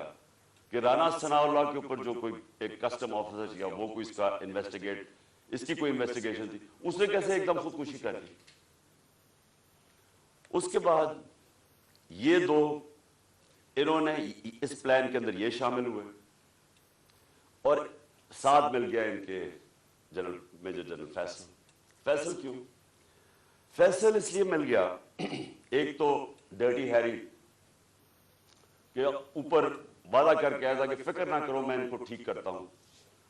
कि राना सनाउल्लाह के ऊपर जो कोई एक कस्टम ऑफिसर या वो कोई इसका इन्वेस्टिगेट, इसकी कोई इन्वेस्टिगेशन थी, उसने कैसे एकदम खुदकुशी कर ली। उसके बाद ये 2 इन्होंने इस प्लान के अंदर ये शामिल हुए, और साथ मिल गया इनके जनरल, मेजर जनरल फैसल। क्यों फैसल? इसलिए मिल गया, एक तो डर्टी हैरी के ऊपर वादा करके आया था कि फिक्र ना करो, मैं इनको ठीक करता हूं,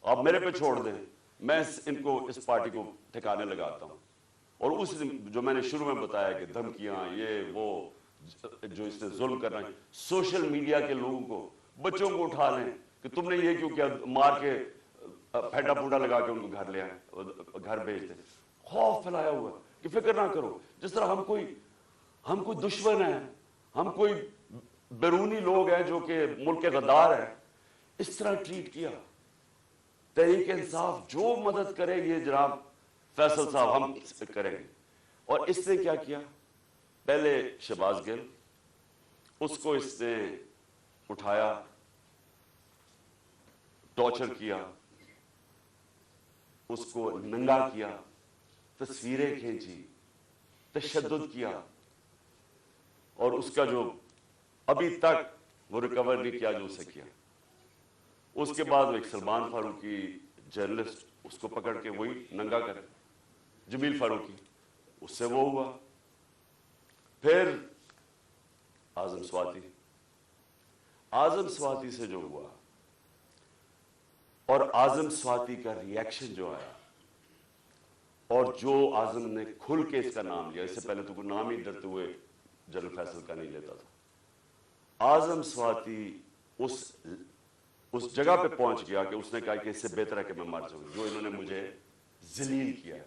आप मेरे पे छोड़ दें, मैं इनको इस पार्टी को ठिकाने लगाता हूं। और उस दिन जो मैंने शुरू में बताया कि धमकियां, ये वो जो इसने जुल्म करना है, सोशल मीडिया के लोगों को, बच्चों को उठा लें कि तुमने ये क्यों किया, मार के फेंटा फूटा लगा के उनको घर ले आए, घर भेज दे। खौफ फैलाया हुआ कि फिक्र ना करो, जिस तरह हम कोई दुश्मन है, हम कोई बैरूनी लोग हैं जो कि मुल्क के गद्दार हैं, इस तरह ट्रीट किया। तहरीक इंसाफ जो मदद करेगी जनाब फैसल साहब हम करेंगे। और इसने क्या किया, पहले शहबाज गिल, उसको इसने उठाया, टॉर्चर किया, उसको नंगा किया, तस्वीरें खींची, तशद्दुद किया, और उसका जो अभी तक वो रिकवर नहीं किया जो उसे किया। उसके बाद वो एक सलमान फारूकी जर्नलिस्ट, उसको पकड़ के वही नंगा कर, जमील फारूकी, उससे वो हुआ। फिर आजम स्वाति से जो हुआ, और आजम स्वाति का रिएक्शन जो आया, और जो आजम ने खुल के इसका नाम लिया, इससे पहले तो कोई नाम ही डरते हुए जनरल फैसल का नहीं लेता था। आजम स्वाति उस जगह पे पहुंच गया कि उसने कहा कि इससे बेहतर है कि मैं मर जाऊं, जो इन्होंने मुझे जलील किया है,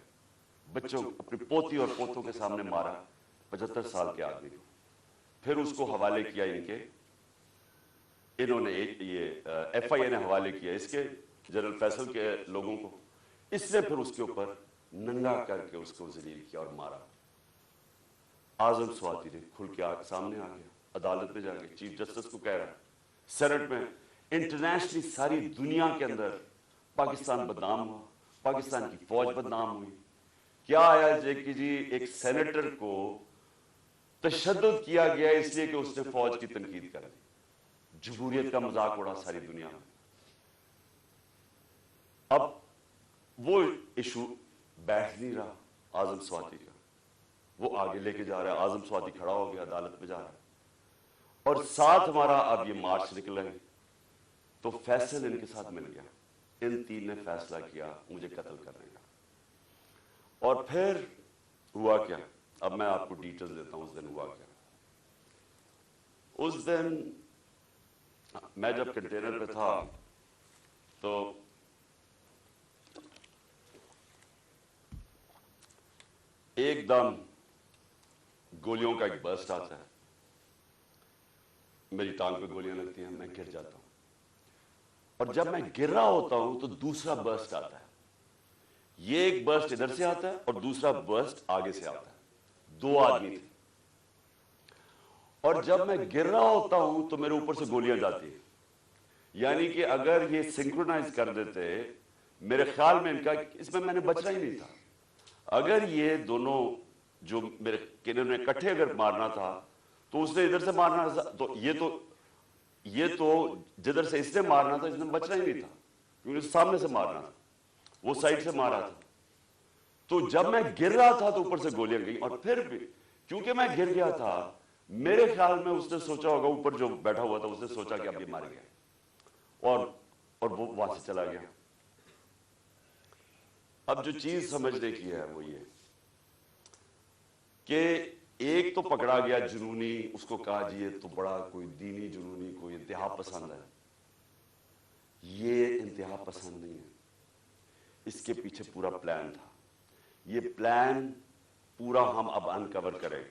बच्चों अपनी पोती और पोतों के सामने मारा, 75 साल के आदमी को। फिर उसको हवाले किया इन्होंने ये FIA ने हवाले किया इसके जनरल फैसल के लोगों को। इसने फिर उसके ऊपर नंगा करके उसको जलील किया और मारा। आजम स्वाति ने खुल के सामने आ गया, अदालत में जाके चीफ जस्टिस को कह रहा है, सेनेट में, इंटरनेशनली सारी दुनिया के अंदर पाकिस्तान बदनाम हुआ, पाकिस्तान की फौज बदनाम हुई। क्या आया कि जी एक सेनेटर को तशद्दुद किया गया इसलिए कि उसने फौज की तनकीद कर दी, जमहूरियत का मजाक उड़ा सारी दुनिया में। अब वो इशू बैठ नहीं रहा आजम स्वाति का, वो आगे लेके जा रहा है। आजम स्वाति खड़ा हो गया, अदालत में जा रहा है, और साथ हमारा अब ये मार्च निकला है, तो फैसल इनके साथ मिल गया। इन तीन ने फैसला किया मुझे कत्ल करने का। और फिर हुआ क्या, अब मैं आपको डिटेल्स देता हूं उस दिन हुआ क्या। उस दिन मैं जब कंटेनर पे था तो एकदम गोलियों का एक बर्स्ट आता है, मेरी टांग पे गोलियां लगती हैं, मैं गिर जाता हूं। और जब मैं गिर रहा होता हूं तो दूसरा बर्स्ट आता है। ये एक बर्स्ट इधर से आता है और दूसरा बर्स्ट आगे से आता है। 2 आदमी थे, और जब मैं गिर रहा होता हूं तो मेरे ऊपर से गोलियां जाती हैं। यानी कि अगर ये सिंक्रोनाइज कर देते, मेरे ख्याल में इनका इसमें मैंने बचना ही नहीं था। अगर ये दोनों जो मेरे किन्होंने इकट्ठे अगर मारना था तो उसने इधर से मारना था, तो ये तो जिधर से इसने मारना था इसने बचना ही नहीं था, क्योंकि सामने से मारना था, वो साइड से मारा था। तो जब मैं गिर रहा था तो ऊपर से गोलियां गई, और फिर भी क्योंकि मैं गिर गया था, मेरे ख्याल में उसने सोचा होगा, ऊपर जो बैठा हुआ था उसने सोचा कि अब ये मार गया, और वो वहां से चला गया। अब जो चीज समझने की है वो ये कि एक तो पकड़ा गया जुनूनी, उसको कहा जी ये तो बड़ा कोई दीनी जुनूनी, कोई इंतहा पसंद है। ये इंतहा पसंद नहीं है, इसके पीछे पूरा प्लान था। ये प्लान पूरा हम अब अनकवर करेंगे,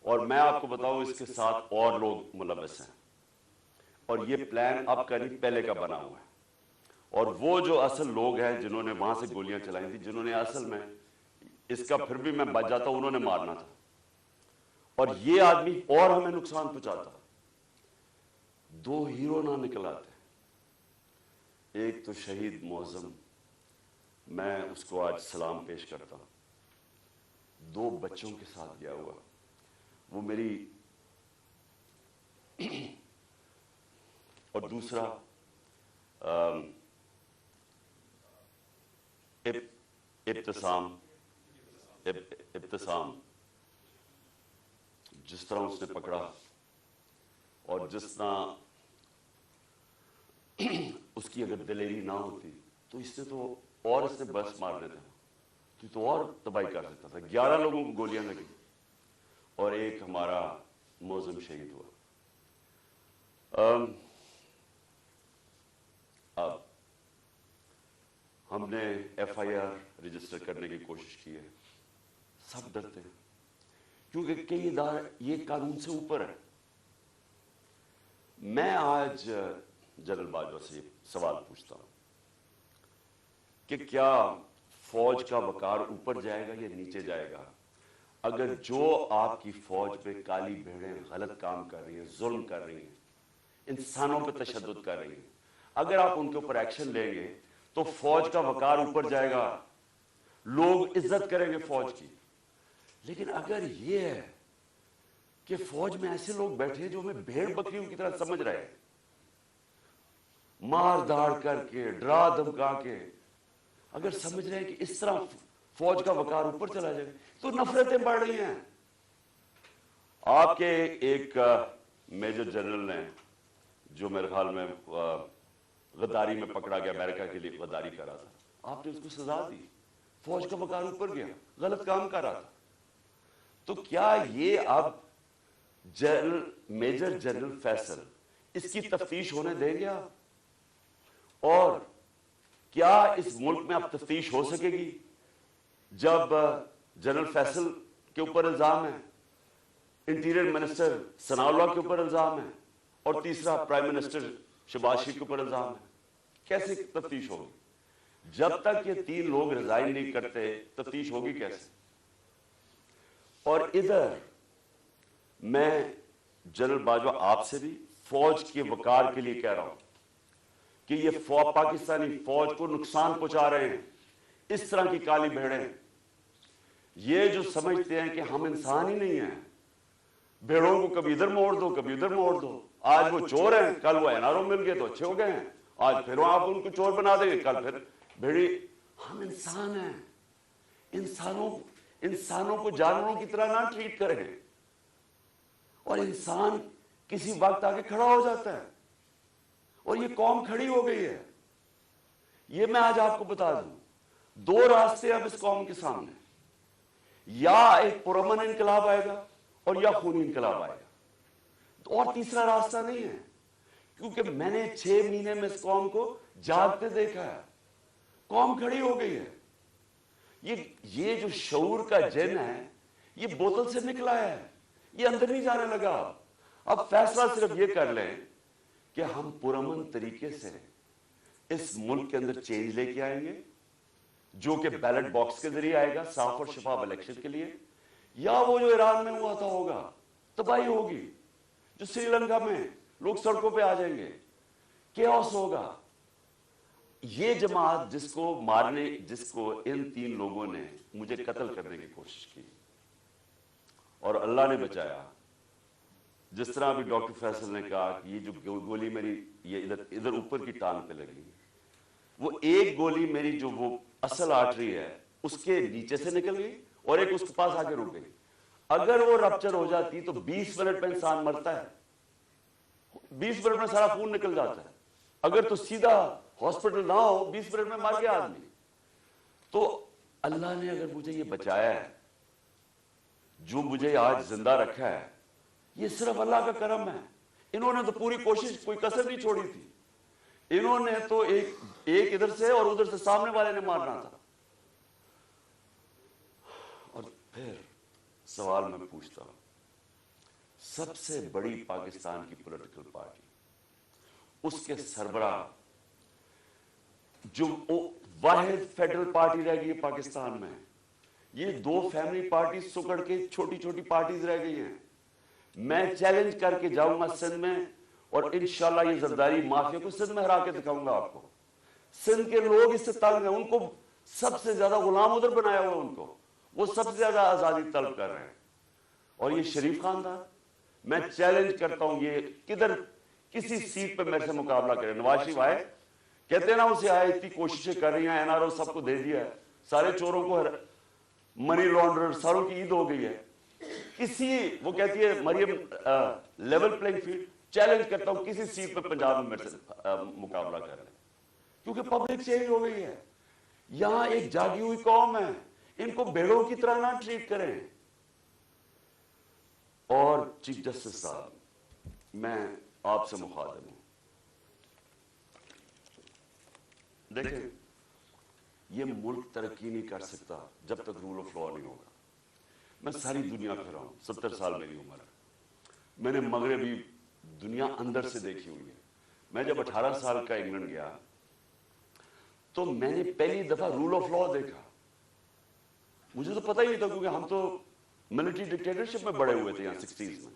और मैं आपको बताऊं इसके साथ और लोग मुलव्वस हैं, और ये प्लान अब का नहीं पहले का बना हुआ है। और वो जो असल लोग हैं जिन्होंने वहां से गोलियां चलाई थी, जिन्होंने असल में इसका फिर भी मैं बच जाता, उन्होंने मारना था, और ये आदमी और हमें नुकसान पहुंचाता। 2 हीरो ना निकल आते, एक तो शहीद मोअज़्ज़म, मैं उसको आज सलाम पेश करता हूं, 2 बच्चों के साथ गया हुआ, वो मेरी और दूसरा इब्तिसाम, जिस तरह उसने पकड़ा और जिस तरह उसकी अगर दिलेरी ना होती तो इसने तो और इसने बस मार देता, तो और तबाही कर देता था। 11 लोगों को गोलियां लगी, और एक हमारा मौजूम शहीद हुआ। अब हमने FIR रजिस्टर करने की कोशिश की है, सब डरते हैं क्योंकि कई इदारे ये कानून से ऊपर है। मैं आज जनरल बाजवा से सवाल पूछता हूं कि क्या फौज का वकार ऊपर जाएगा या नीचे जाएगा अगर जो आपकी फौज पे काली भेड़ें गलत काम कर रही हैं, जुल्म कर रही हैं, इंसानों पे तशद्दुद कर रही हैं, अगर आप उनके ऊपर एक्शन लेंगे तो फौज का वकार ऊपर जाएगा, लोग इज्जत करेंगे फौज की। लेकिन अगर ये है कि फौज में ऐसे लोग बैठे हैं जो हमें भेड़ बकरियों की तरह समझ रहे हैं, मार धाड़ करके, डरा धमका के, अगर समझ रहे हैं कि इस तरह फौज का वकार ऊपर चला जाएगा, तो नफरतें बढ़ रही हैं। आपके एक मेजर जनरल ने, जो मेरे ख्याल में गद्दारी में पकड़ा गया, अमेरिका के लिए गद्दारी कर रहा था, आपने उसको सजा दी, फौज का वकार ऊपर गया, गलत काम कर रहा था। तो क्या ये अब मेजर जनरल फैसल इसकी तफ्तीश होने देंगे आप? और क्या इस मुल्क में अब तफ्तीश हो सकेगी जब जनरल फैसल के ऊपर इल्जाम है, इंटीरियर मिनिस्टर सनाउल्लाह के ऊपर इल्जाम है, और तीसरा प्राइम मिनिस्टर शहबाज शरीफ के ऊपर इल्जाम है? कैसे तफ्तीश होगी? जब तक ये 3 लोग रिजाइन नहीं करते, तफ्तीश होगी कैसे? और इधर मैं जनरल बाजवा आपसे भी फौज के वकार के लिए कह रहा हूं कि ये पाकिस्तानी फौज को नुकसान पहुंचा रहे हैं, इस तरह की काली भेड़ें, ये जो समझते हैं कि हम इंसान ही नहीं हैं, भेड़ों को कभी इधर मोड़ दो कभी उधर मोड़ दो, आज वो चोर हैं, कल वो NRO मिल गए तो अच्छे हो गए हैं, आज फिर आप उनको चोर बना देंगे, कल फिर भेड़ी। हम इंसान हैं, इंसानों को जानवरों की तरह ना ट्रीट करें। और इंसान किसी वक्त आके खड़ा हो जाता है, और ये कौम खड़ी हो गई है। ये मैं आज आपको बता दूं, 2 रास्ते अब इस कौम के सामने, या एक पुरअमन इनकलाब आएगा और या खूनी इनकलाब आएगा, और तीसरा रास्ता नहीं है। क्योंकि मैंने 6 महीने में इस कौम को जागते देखा है, कौम खड़ी हो गई है। ये जो शऊर का जिन है, ये बोतल से निकला है, ये अंदर नहीं जाने लगा। अब फैसला सिर्फ ये कर लें कि हम पुरअमन तरीके से इस मुल्क के अंदर चेंज लेके आएंगे, जो कि बैलेट बॉक्स के जरिए आएगा, साफ और शफाफ इलेक्शन के लिए, या वो जो ईरान में हुआ था होगा, तबाही होगी, जो श्रीलंका में लोग सड़कों पे आ जाएंगे, केओस होगा। ये जमात जिसको इन 3 लोगों ने मुझे कत्ल करने की कोशिश की और अल्लाह ने बचाया, जिस तरह अभी डॉक्टर फैसल ने कहा कि ये जो गोली मेरी ये इधर ऊपर की टांग पे लगी, वो एक गोली मेरी जो वो असल आर्टरी है उसके नीचे से निकल गई और एक उसके पास आके रुक गई। अगर वो रप्चर हो जाती तो 20 मिनट में इंसान मरता है, 20 मिनट में सारा खून निकल जाता है। अगर तो सीधा हॉस्पिटल ना हो, 20 मिनट में मर गया आदमी। तो अल्लाह ने अगर मुझे ये बचाया है, जो मुझे आज जिंदा रखा है, ये सिर्फ अल्लाह का करम है। इन्होंने तो पूरी कोशिश, कोई कसर नहीं छोड़ी थी। इन्होंने तो एक इधर से और उधर से सामने वाले ने मारना था। और फिर सवाल मैं पूछता हूं, सबसे बड़ी पाकिस्तान की पॉलिटिकल पार्टी, उसके सरबराह, जो वाहिद फेडरल पार्टी रह गई है पाकिस्तान में, ये 2 फैमिली पार्टी सुकड़ के छोटी छोटी पार्टीज रह गई हैं। मैं चैलेंज करके जाऊंगा सिंध में, और इंशाल्लाह ये जरदारी माफिया को सिंध में हरा के दिखाऊंगा आपको। सिंध के लोग इससे तंग हैं, उनको सबसे ज्यादा गुलाम उधर बनाया हुआ, उनको वो सबसे ज्यादा आजादी तलब कर रहे हैं। और ये शरीफ खानदान, मैं चैलेंज करता हूं, ये किसी सीट पे मेरे से मुकाबला करे। नवाज शरीफ आए, कहते हैं ना उसे आए, इतनी कोशिशें कर रही हैं, NRO सबको दे दिया है, सारे चोरों को, मनी लॉन्ड्रर सारों की ईद हो गई है। वो कहती है Maryam level playing field, challenge करता हूं किसी सीट पे पंजाब में मेरे से मुकाबला कर रहे, क्योंकि पब्लिक चेंज हो गई है। यहां एक जागी हुई कौम है, इनको भेड़ों की तरह ना ट्रीट करें। اور چیف جسٹس صاحب، میں آپ سے مخاطب ہوں. دیکھیں، یہ ملک ترقی نہیں کر سکتا جب تک رول آف لا نہیں ہوگا. میں ساری دنیا پھرا ہوں، 70 سال میری عمر ہے. میں نے مغربی دنیا اندر سے دیکھی ہوئی ہے. میں جب 18 سال کا انگلینڈ گیا تو میں نے پہلی دفعہ رول آف لا دیکھا. مجھے تو پتہ ہی نہیں تھا، کیونکہ ہم تو ملٹری ڈکٹیٹرشپ میں بڑے ہوئے تھے یہاں 60s میں.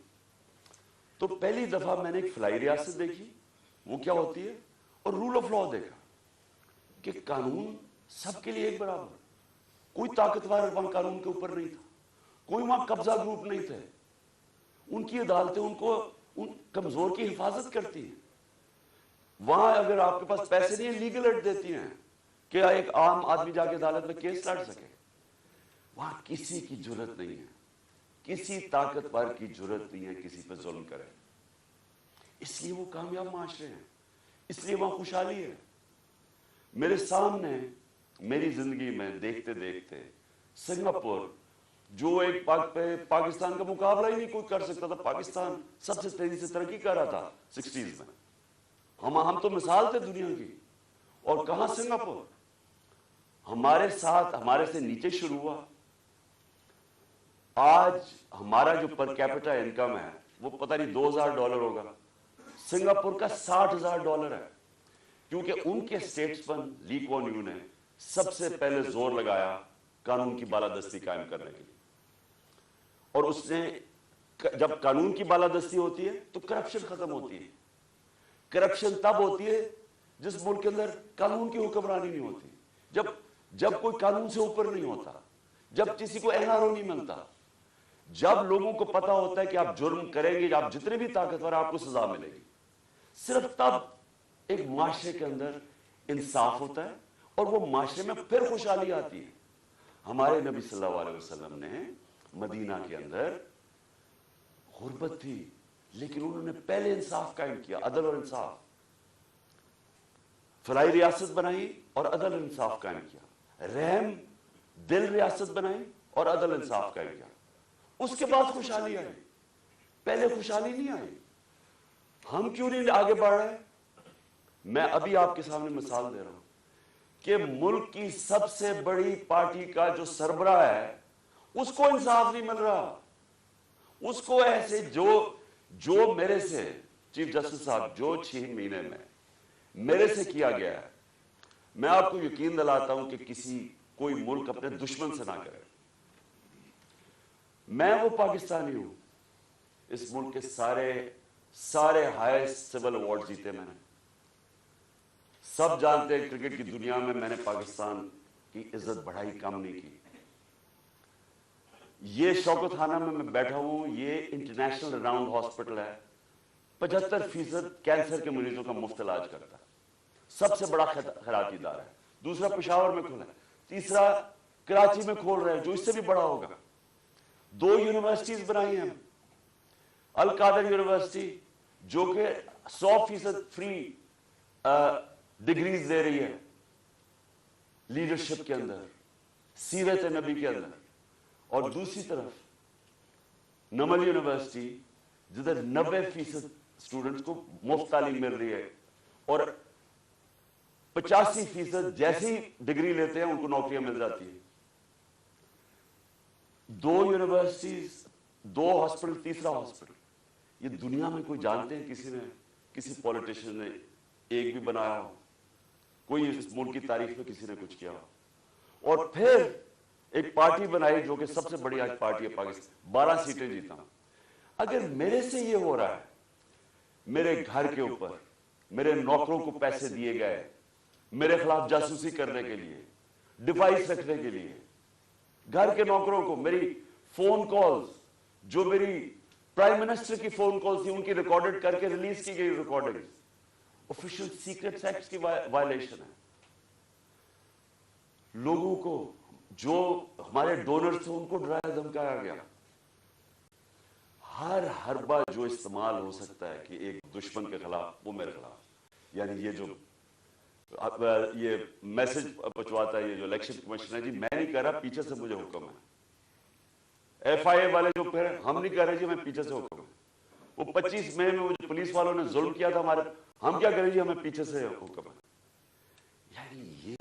تو پہلی دفعہ میں نے ایک فلائی ریاست دیکھی، وہ کیا ہوتی ہے، اور رول آف لا دیکھا کہ قانون سب کے لیے ایک برابر. کوئی طاقتور وہاں قانون کے اوپر نہیں تھا، کوئی وہاں قبضہ گروپ نہیں تھے. ان کی عدالتیں ان کو ان کمزور کی حفاظت کرتی ہیں. وہاں اگر آپ کے پاس پیسے نہیں ہیں، لیگل ایڈ دیتی ہیں کہ ایک عام آدمی جا کے عدالت میں کیس لڑ سکے. وہاں کسی کی جرت نہیں ہے، کسی طاقتور کی جرت نہیں ہے کسی پہ ظلم کرے. اس لیے وہ کامیاب معاشرے ہیں، اس لیے وہاں خوشحالی ہے. میرے سامنے میری زندگی میں دیکھتے دیکھتے سنگاپور، جو ایک پاکستان کا مقابلہ ہی نہیں کوئی کر سکتا تھا. پاکستان سب سے تیزی سے ترقی کر رہا تھا 60s میں. ہم تو مثال تھے دنیا کی. اور کہاں سنگاپور ہمارے ساتھ، ہمارے سے نیچے شروع ہوا. آج ہمارا جو پر کیپٹا انکم ہے وہ پتہ نہیں $2000 ہوگا. سنگاپور کا $60,000 ہے. کیونکہ ان کے اسٹیٹسمن لی کوان یو نے سب سے پہلے زور لگایا قانون کی بالادستی قائم کرنے کے لیے. اور اس نے، جب قانون کی بالادستی ہوتی ہے تو کرپشن ختم ہوتی ہے. کرپشن تب ہوتی ہے جس ملک کے اندر قانون کی حکمرانی نہیں ہوتی. جب کوئی قانون سے اوپر نہیں ہوتا، جب کسی کو NRO نہیں ملتا، جب لوگوں کو پتا ہوتا ہے کہ آپ جرم کریں گے، آپ جتنے بھی طاقتور آپ کو سزا ملے گی. صرف تب ایک معاشرے کے اندر انصاف ہوتا ہے اور وہ معاشرے میں پھر خوشحالی آتی ہے. ہمارے نبی صلی اللہ علیہ وسلم نے مدینہ کے اندر غربت تھی، لیکن انہوں نے پہلے انصاف قائم کیا، عدل اور انصاف. فلائی ریاست بنائی اور عدل انصاف قائم کیا. رحم دل ریاست بنائی اور عدل انصاف قائم کیا. اس کے بعد خوشحالی آئی، پہلے خوشحالی نہیں آئی. ہم کیوں نہیں آگے بڑھ رہے؟ میں ابھی آپ کے سامنے مثال دے رہا ہوں کہ ملک کی سب سے بڑی پارٹی کا جو سربراہ ہے اس کو انصاف نہیں مل رہا. اس کو ایسے جو میرے سے چیف جسٹس صاحب جو 6 مہینے میں میرے سے کیا گیا ہے، میں آپ کو یقین دلاتا ہوں کہ کوئی ملک اپنے دشمن سے نہ کرے. میں وہ پاکستانی ہوں، اس ملک کے سارے ہائیسٹ سول ایوارڈ جیتے میں نے. سب جانتے ہیں کرکٹ کی دنیا میں نے پاکستان کی عزت بڑھائی، کم نہیں کی. یہ شوکت خانہ میں بیٹھا ہوں، یہ انٹرنیشنل راؤنڈ ہاسپٹل ہے. 75% کینسر کے مریضوں کا مفت علاج کرتا ہے. سب سے بڑا خیراتی ادارہ ہے. دوسرا پشاور میں کھولا ہے، تیسرا کراچی میں کھول رہے ہیں جو اس سے بھی بڑا ہوگا. 2 یونیورسٹیز بنائی ہیں. القادر یونیورسٹی جو کہ 100% فری ڈگریز دے رہی ہے لیڈرشپ کے اندر، سیرت نبی کے اندر. اور دوسری طرف نمل یونیورسٹی جدھر 90% اسٹوڈنٹس کو مفت تعلیم مل رہی ہے اور 85% جیسی ڈگری لیتے ہیں ان کو نوکریاں مل جاتی ہیں. 2 یونیورسٹیز، 2 ہاسپٹل، تیسرا ہاسپٹل. یہ دنیا میں کوئی جانتے ہیں کسی پولیٹیشین نے ایک بھی بنایا ہو؟ کوئی اس ملک کی تاریخ میں کسی نے کچھ کیا ہو؟ اور پھر ایک پارٹی بنائی جو کہ سب سے بڑی آج پارٹی ہے پاکستان، 12 سیٹیں جیتا. اگر میرے سے یہ ہو رہا ہے، میرے گھر کے اوپر میرے نوکروں کو پیسے دیے گئے میرے خلاف جاسوسی کرنے کے لیے، ڈیوائس رکھنے کے لیے، گھر کے نوکروں کو میری فون کالز، جو میری پرائم منسٹر کی فون کال تھی ان کی ریکارڈڈ کر کے ریلیز کی گئی ریکارڈنگ، آفیشل سیکرٹس ایکٹ کی وائلیشن ہے. لوگوں کو جو ہمارے ڈونرز تھے ان کو ڈرایا دھمکایا گیا. ہر حربہ جو استعمال ہو سکتا ہے کہ ایک دشمن کے خلاف، وہ میرے خلاف. یعنی یہ میسج پہنچواتا ہے یہ جو الیکشن کمیشن ہے، جی میں نہیں کہہ رہا، پیچھے سے مجھے حکم ہے. FIA वाले जो कह रहे हैं, हम नहीं कह रहे जी हमें पीछे से हुक्म है। वो 25 मई में वो जो पुलिस वालों ने जुल्म किया था हमारे, हम क्या करें जी हमें पीछे से हुक्म है। यानी ये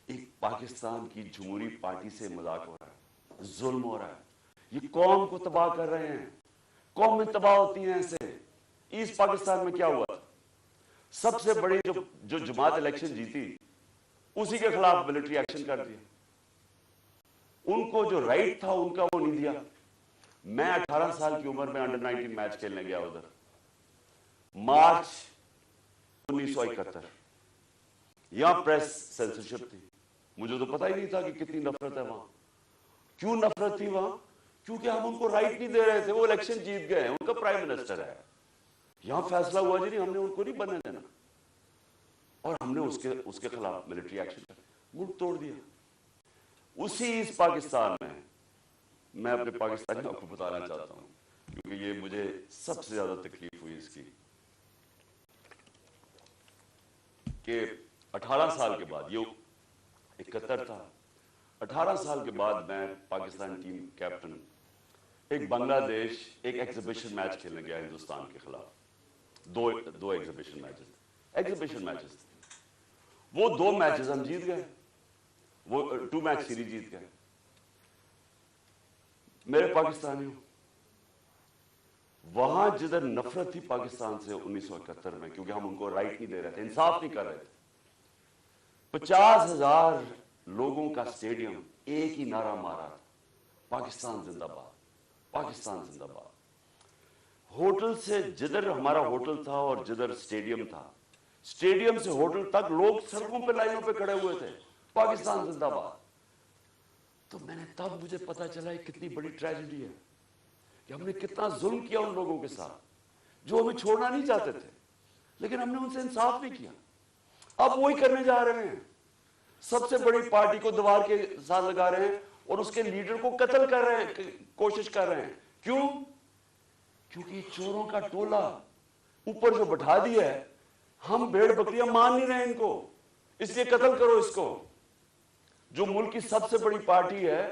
एक पाकिस्तान की जमहूरी पार्टी से मजाक हो रहा है, जुल्म हो रहा है, ये कौम को तबाह कर रहे हैं। कौमें तबाह होती हैं ऐसे। ईस्ट पाकिस्तान में क्या हुआ था, सबसे बड़ी जो जमात इलेक्शन जीती उसी के खिलाफ मिलिट्री एक्शन कर दिया। उनको जो राइट था उनका वो नहीं दिया। मैं 18 साल की उम्र में अंडर-19 मैच खेलने गया उधर, मार्च 1971। यहां प्रेस सेंसरशिप थी, मुझे तो पता ही नहीं था कि कितनी नफरत है वहां। क्यों नफरत थी वहां? क्योंकि हम उनको राइट नहीं दे रहे थे। वो इलेक्शन जीत गए, उनका प्राइम मिनिस्टर है। यहां फैसला हुआ जी नहीं, हमने उनको नहीं बनने देना, और हमने उसके खिलाफ मिलिट्री एक्शन कर मुल्क तोड़ दिया। उसी इस पाकिस्तान में मैं अपने पाकिस्तानियों को बताना चाहता हूं, क्योंकि ये मुझे सबसे ज्यादा तकलीफ हुई इसकी, कि 18 साल के बाद, ये 71 था, 18 साल के बाद मैं पाकिस्तान टीम कैप्टन एक बांग्लादेश एक एग्जीबिशन मैच खेलने गया हिंदुस्तान के खिलाफ। दो एग्जीबिशन मैचेस। वो 2 मैचेस हम जीत गए, वो 2 मैच सीरीज जीत गए। मेरे पाकिस्तानियों, वहां जिधर नफरत थी पाकिस्तान से 1971 में, क्योंकि हम उनको राइट नहीं दे रहे थे, इंसाफ नहीं कर रहे थे, 50,000 लोगों का स्टेडियम एक ही नारा मारा था, पाकिस्तान जिंदाबाद, पाकिस्तान जिंदाबाद। होटल से, जिधर हमारा होटल था और जिधर स्टेडियम था, स्टेडियम से होटल तक लोग सड़कों पे लाइनों पे खड़े हुए थे, पाकिस्तान जिंदाबाद। तो तब मुझे पता चला ये कितनी बड़ी ट्रेजेडी है कि हमने कितना जुल्म किया उन लोगों के साथ जो हमें छोड़ना नहीं चाहते थे, लेकिन हमने उनसे इंसाफ नहीं किया। अब वही करने जा रहे हैं, सबसे बड़ी पार्टी को दीवार के साथ लगा रहे हैं और उसके लीडर को कत्ल कर रहे हैं, कोशिश कर रहे हैं। क्यों? क्योंकि चोरों का टोला ऊपर जो बैठा दिया है, हम भेड़ बकरियां मान नहीं रहे इनको, इसलिए कत्ल करो इसको, जो मुल्क की सबसे बड़ी पार्टी है,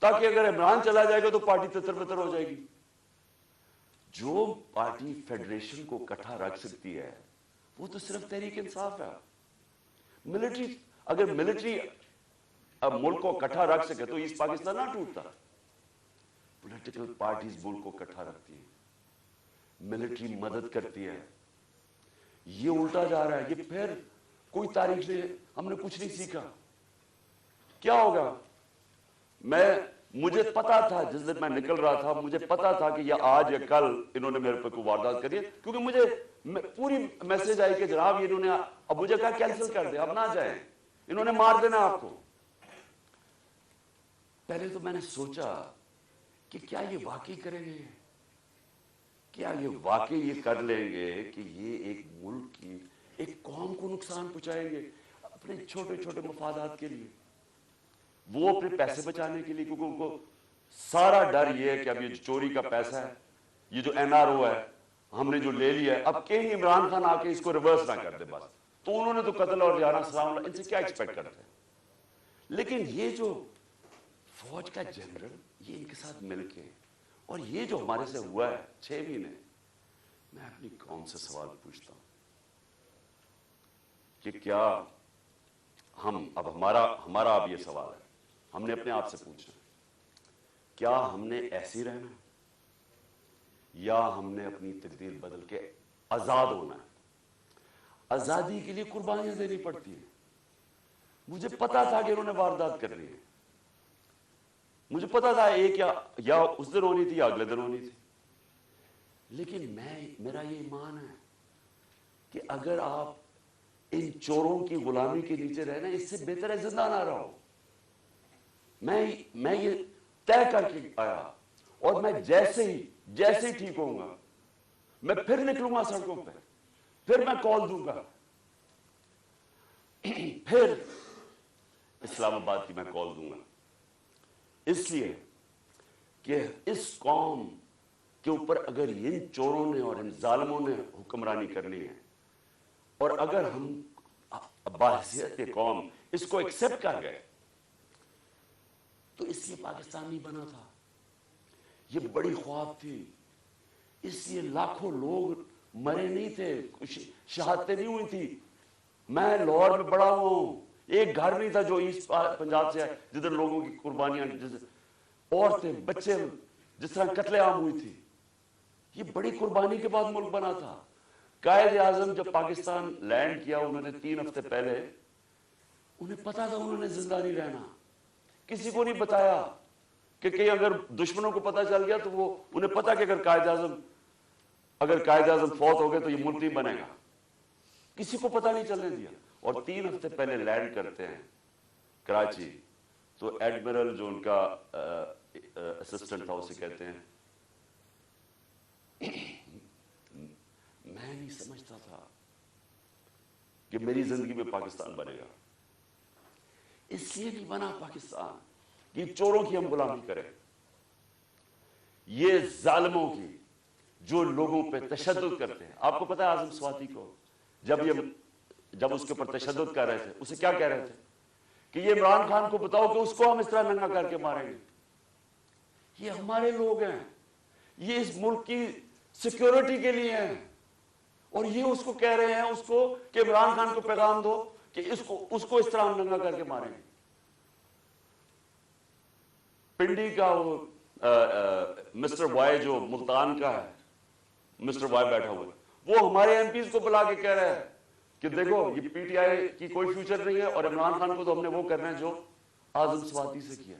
ताकि अगर इमरान चला जाएगा तो पार्टी तितर-बितर हो जाएगी। जो पार्टी फेडरेशन को इकट्ठा रख सकती है वो तो सिर्फ तहरीक इंसाफ है। मिलिट्री, अगर मिलिट्री अब मुल्क को इकट्ठा रख सके तो ईस्ट पाकिस्तान ना टूटता। पॉलिटिकल पार्टीज मुल्क को इकट्ठा रखती है, मिलिट्री मदद करती है। ये उल्टा जा रहा है, ये फिर कोई तारीख से हमने कुछ नहीं सीखा। क्या होगा? मुझे पता था, जिस दिन मैं निकल रहा था मुझे पता था कि ये आज या कल इन्होंने मेरे पे कोई वारदात करी है, क्योंकि मुझे पूरी मैसेज आई कि जनाब इन्होंने, अब मुझे कहा कैंसिल कर दे, अब ना जाए, इन्होंने मार देना आपको। पहले तो मैंने सोचा कि क्या ये वाकई करेंगे, क्या ये वाकई ये कर लेंगे कि ये एक मुल्क की, एक कौम को नुकसान पहुंचाएंगे अपने छोटे छोटे मफादात के लिए, वो अपने पैसे बचाने के लिए, क्योंकि उनको सारा डर ये है कि अब ये चोरी का पैसा है, ये जो NRO है हमने जो ले लिया है, अब कहीं इमरान खान आके इसको रिवर्स ना कर दे बस, तो उन्होंने तो कत्ल और जाना सलाम, इनसे क्या एक्सपेक्ट करते हैं। लेकिन ये जो फौज का जनरल, ये इनके साथ मिलके, और ये जो हमारे से हुआ है 6 महीने, मैं अपनी कौम से सवाल पूछता हूं कि क्या हम, अब हमारा अब ये सवाल है, हमने अपने आप से पूछना, क्या हमने ऐसे ही रहना है या हमने अपनी तकदीर बदल के आजाद होना है? आजादी के लिए कुर्बानियां देनी पड़ती हैं। मुझे पता था कि इन्होंने वारदात करनी है, मुझे पता था एक या उस दिन होनी थी या अगले दिन होनी थी, लेकिन मेरा ये ईमान है कि अगर आप इन चोरों की गुलामी के नीचे रहना, इससे बेहतर है जिंदा ना रहो। मैं ये तय करके आया, और मैं जैसे ही ठीक होऊंगा मैं फिर निकलूंगा सड़कों पे, फिर मैं कॉल दूंगा, फिर इस्लामाबाद की मैं कॉल दूंगा, इसलिए कि इस कौम के ऊपर अगर इन चोरों ने और इन जालिमों ने हुक्मरानी करनी है, और अगर हम बाहसियत कौम इसको एक्सेप्ट कर गए, तो इसलिए पाकिस्तान नहीं बना था। یہ بڑی خواب تھی، اس لیے لاکھوں لوگ مرے نہیں تھے، شہادتیں نہیں ہوئی تھی. میں لاہور میں بڑا ہوا ہوں، ایک گھر نہیں تھا جو ایسٹ پنجاب سے ہے جدھر لوگوں کی قربانیاں، عورتیں بچے جس طرح قتل عام ہوئی تھی. یہ بڑی قربانی کے بعد ملک بنا تھا. قائد اعظم جب پاکستان لینڈ کیا، انہوں نے 3 ہفتے پہلے، انہیں پتا تھا انہوں نے زندہ نہیں رہنا. کسی کو نہیں بتایا کہ کہیں اگر دشمنوں کو پتا چل گیا تو وہ انہیں پتا کہ اگر قائد اعظم فوت ہو گئے تو یہ ملک نہیں بنے گا. کسی کو پتا نہیں چلنے دیا. اور 3 ہفتے پہلے لینڈ کرتے ہیں کراچی، تو ایڈمرل جو ان کا اسسٹنٹ تھا اسے کہتے ہیں میں نہیں سمجھتا تھا کہ میری زندگی میں پاکستان بنے گا. اس لیے نہیں بنا پاکستان کہ چوروں کی ہم غلامی کریں، یہ ظالموں کی جو لوگوں پہ تشدد کرتے ہیں. آپ کو پتا ہے اعظم سواتی کو جب اس کے اوپر تشدد کر رہے تھے، اسے کیا کہہ رہے تھے کہ یہ عمران خان کو بتاؤ کہ اس کو ہم اس طرح ننگا کر کے ماریں گے. یہ ہمارے لوگ ہیں، یہ اس ملک کی سیکیورٹی کے لیے ہیں، اور یہ اس کو کہہ رہے ہیں اس کو کہ عمران خان کو پیغام دو کہ اس کو اس طرح ہم ننگا کر کے ماریں گے. پنڈی کا وہ مسٹر وائے جو ملتان کا ہے، مسٹر وائے بیٹھا ہوا ہے، وہ ہمارے ایم پیز کو بلا کے کہہ رہا ہے کہ دیکھو یہ پی ٹی آئی کی کوئی فیوچر نہیں ہے، اور عمران خان کو تو ہم نے وہ کرنا ہے جو اعظم سواتی سے کیا.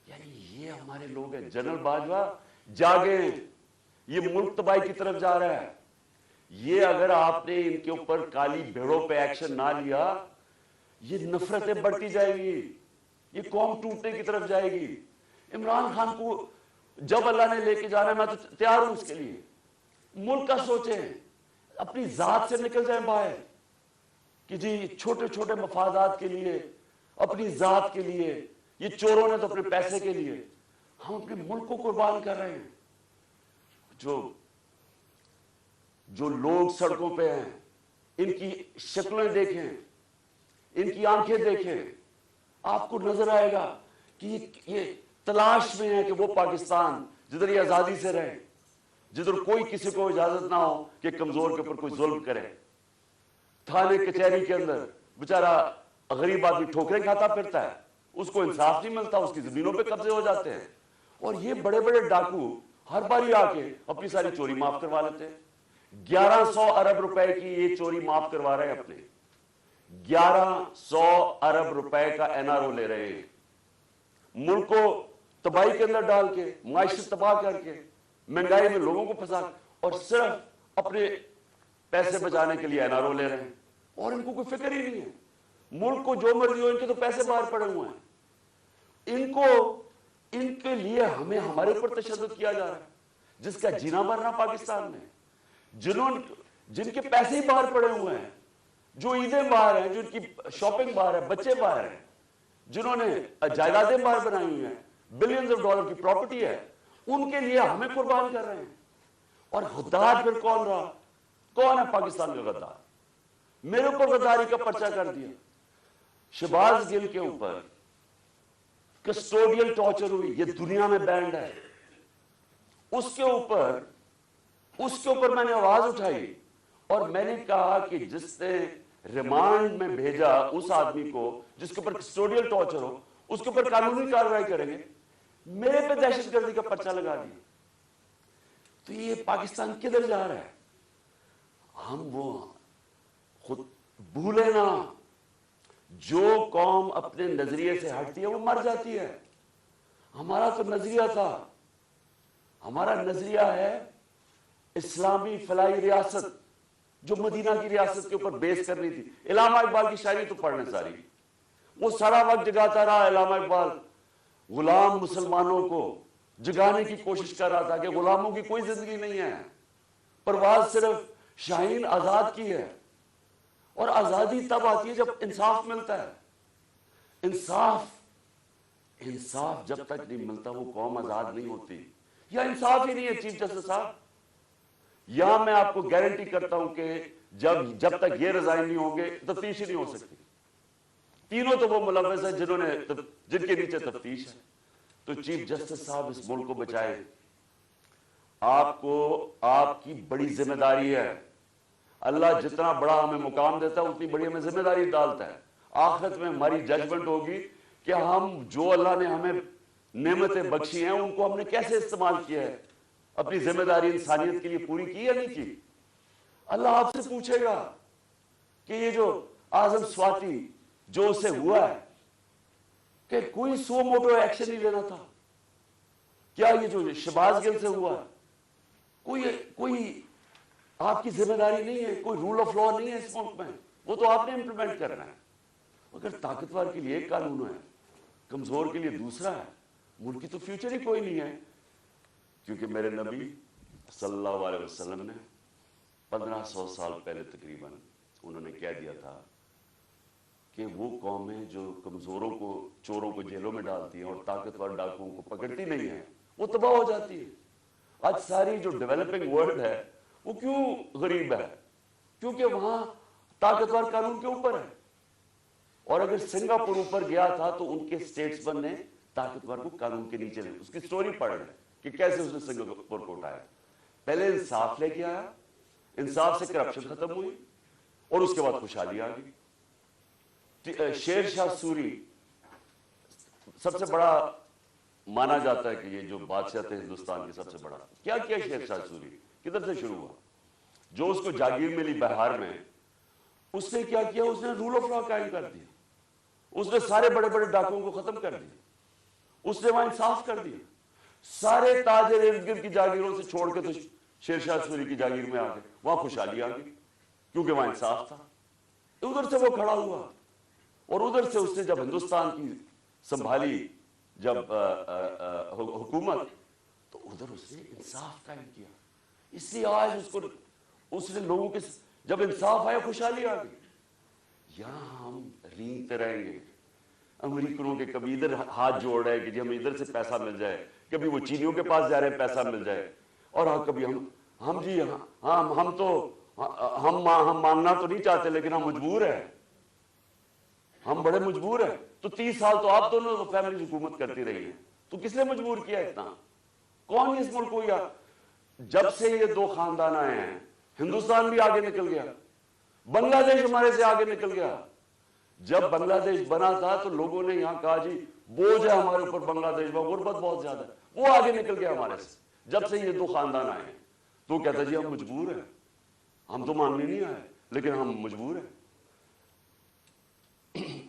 یعنی یہ ہمارے لوگ ہیں. جنرل باجوہ جاگیں، یہ ملک تباہی کی طرف جا رہا ہے. یہ اگر آپ نے ان کے اوپر کالی بھیڑوں پہ ایکشن نہ لیا، یہ نفرتیں بڑھتی جائیں گی، یہ قوم ٹوٹنے کی طرف جائے گی. عمران خان کو جب اللہ نے لے کے جانا ہے میں تو تیار ہوں اس کے لیے. ملک کا سوچیں، اپنی ذات سے نکل جائیں باہر کہ جی چھوٹے چھوٹے مفادات کے لیے، اپنی ذات کے لیے، یہ چوروں نے تو اپنے پیسے کے لیے، ہم اپنے ملک کو قربان کر رہے ہیں. جو لوگ سڑکوں پہ ہیں، ان کی شکلیں دیکھیں، ان کی آنکھیں دیکھیں، آپ کو نظر آئے گا کہ یہ تلاش میں ہے کہ وہ پاکستان جدھر یہ آزادی سے رہے، جدھر کوئی کسی کو اجازت نہ ہو کہ کمزور کے اوپر کوئی ظلم کرے. تھانے کچہری کے اندر بیچارہ غریب آدمی ٹھوکریں کھاتا پھرتا ہے، اس کو انصاف نہیں ملتا، اس کی زمینوں پہ قبضے ہو جاتے ہیں. اور یہ بڑے بڑے ڈاکو ہر باری آ کے اپنی ساری چوری معاف کروا لیتے ہیں. 1100 ارب روپے کی یہ چوری معاف کروا رہے ہیں اپنے، 1100 ارب روپے کا این آر او لے رہے ہیں. ملک کو تباہی کے اندر ڈال کے، معیشت تباہ کر کے، مہنگائی میں لوگوں کو پھنسا، اور صرف اپنے پیسے بچانے کے لیے این آر او لے رہے ہیں. اور ان کو کوئی فکر ہی نہیں ہے. ملک کو جو مرضی ہو، ان کے تو پیسے باہر پڑے ہوئے ہیں. ان کے لیے ہمارے اوپر تشدد کیا جا رہا ہے، جس کا جینا مرنا پاکستان میں، جن کے پیسے ہی باہر پڑے ہوئے ہیں، جو عیدیں باہر ہیں، جن کی شاپنگ باہر ہے، بچے باہر ہیں، جنہوں نے جائیدادیں باہر بنائی ہوئی ہیں، بلینز آف ڈالر کی پراپرٹی ہے، ان کے لیے ہمیں قربان کر رہے ہیں. اور غدار پھر کون رہا؟ کون ہے پاکستان کا غدار؟ میرے اوپر غداری کا پرچہ کر دیا. شہباز گل کے اوپر کسٹوڈیل ٹارچر ہوئی، یہ دنیا میں بینڈ ہے. اس کے اوپر میں نے آواز اٹھائی اور میں نے کہا کہ جس نے ریمانڈ میں بھیجا اس آدمی کو جس کے اوپر کسٹوڈیل ٹارچر ہو، اس کے اوپر قانونی کارروائی کریں گے. میرے پہ دہشت گردی کا پرچہ لگا دیا. تو یہ پاکستان کدھر جا رہا ہے؟ ہم وہ خود بھولے نا، جو قوم اپنے نظریے سے ہٹتی ہے وہ مر جاتی ہے. ہمارا تو نظریہ تھا، ہمارا نظریہ ہے اسلامی فلاحی ریاست جو مدینہ کی ریاست کے اوپر بیس کرنی تھی. علامہ اقبال کی شاعری تو پڑھنے ساری، وہ سارا وقت جگاتا رہا. علامہ اقبال غلام مسلمانوں کو جگانے کی کوشش کر رہا تھا کہ غلاموں کی کوئی زندگی نہیں ہے، پرواز صرف شاہین آزاد کی ہے. اور آزادی تب آتی ہے جب انصاف ملتا ہے. انصاف جب تک نہیں ملتا وہ قوم آزاد نہیں ہوتی. یا انصاف ہی نہیں ہے چیف جسٹس صاحب. یا میں آپ کو گارنٹی کرتا ہوں کہ جب تک یہ ریزائن نہیں ہوں گے تفتیش ہی نہیں ہو سکتی. تینوں تو وہ ملوث ہیں جن کے نیچے تفتیش ہے. تو چیف جسٹس صاحب اس ملک کو بچائیں. آپ کو آپ کی بڑی ذمہ داری ہے. اللہ جتنا بڑا ہمیں مقام دیتا ہے اتنی بڑی ہمیں ذمہ داری ڈالتا ہے. آخرت میں ہماری ججمنٹ ہوگی کہ ہم جو اللہ نے ہمیں نعمتیں بخشی ہیں ان کو ہم نے کیسے استعمال کیا ہے, اپنی ذمہ داری انسانیت کے لیے پوری کی یا نہیں کی. اللہ آپ سے پوچھے گا کہ یہ جو اعظم سواتی جو اسے ہوا ہے کہ کوئی سو موٹو ایکشن نہیں لینا تھا, کیا یہ جو شہباز گل سے ہوا ہے کوئی آپ کی ذمہ داری نہیں ہے, کوئی رول آف لا نہیں ہے اس ملک میں, وہ تو آپ نے امپلیمنٹ کرنا ہے. اگر طاقتور کے لیے ایک قانون ہے, کمزور کے لیے دوسرا ہے, ملک کی تو فیوچر ہی کوئی نہیں ہے. کیونکہ میرے نبی صلی اللہ علیہ وسلم نے 1500 سال پہلے تقریباً انہوں نے کہہ دیا تھا کہ وہ قومیں جو کمزوروں کو, چوروں کو جیلوں میں ڈالتی ہیں اور طاقتور ڈاکوؤں کو پکڑتی نہیں ہیں, وہ تباہ ہو جاتی ہے. آج ساری جو ڈیولپنگ ورلڈ ہے وہ کیوں غریب ہے؟ کیونکہ وہاں طاقتور قانون کے اوپر ہے. اور اگر سنگاپور اوپر گیا تھا تو ان کے سٹیٹس مین نے طاقتور کو قانون کے نیچے لے, اس کی سٹوری پڑھ لیں کہ کیسے اس نے سنگاپور کو اٹھایا. پہلے انصاف لے کے آیا, انصاف سے کرپشن ختم ہوئی اور اس کے بعد خوشحالی آ گئی. شیر شاہ سوری سب سے بڑا مانا جاتا ہے کہ یہ جو بادشاہ تھے ہندوستان کے سب سے بڑا. کیا کیا شیر شاہ سوری, کدھر سے شروع ہوا؟ جو اس کو جاگیر ملی بہار میں, اس نے کیا کیا, اس نے رول آف لا قائم کر دیا, اس نے سارے بڑے بڑے ڈاکوؤں کو ختم کر دیا, اس نے وہاں انصاف کر دیا. سارے تاجر ارد گرد کی جاگیروں سے چھوڑ کے تو شیر شاہ سوری کی جاگیر میں آ گئے, وہاں خوشحالی آ گئی کیونکہ وہاں انصاف تھا. ادھر سے وہ کھڑا ہوا اور ادھر سے اس نے جب ہندوستان کی سنبھالی جب حکومت, تو ادھر اس نے انصاف قائم کیا. اس لیے آج اس نے لوگوں کے جب انصاف آیا خوشحالی آ گئی. یہاں ہم رینگتے رہیں گے امریکنوں کے, کبھی ادھر ہاتھ جوڑ رہے کہ جی ہمیں ادھر سے پیسہ مل جائے, کبھی وہ چینیوں کے پاس جا رہے ہیں پیسہ مل جائے, اور ہاں کبھی ہم جی ہم تو ہم ماننا تو نہیں چاہتے لیکن ہم مجبور ہیں, ہم بڑے مجبور ہیں. تو 30 سال تو آپ دونوں فیملی حکومت کرتی رہی ہیں, تو کس نے مجبور کیا اتنا؟ کون اس ملک کو؟ جب سے یہ دو خاندان آئے ہیں ہندوستان بھی آگے نکل گیا, بنگلہ دیش ہمارے سے آگے نکل گیا. جب بنگلہ دیش بنا تھا تو لوگوں نے یہاں کہا جی بوجھ ہے ہمارے اوپر بنگلہ دیش میں, غربت بہت زیادہ ہے, وہ آگے نکل گیا ہمارے سے. جب سے یہ دو خاندان آئے ہیں تو کہتا جی ہم مجبور ہیں, ہم تو ماننے نہیں آئے لیکن ہم مجبور ہیں.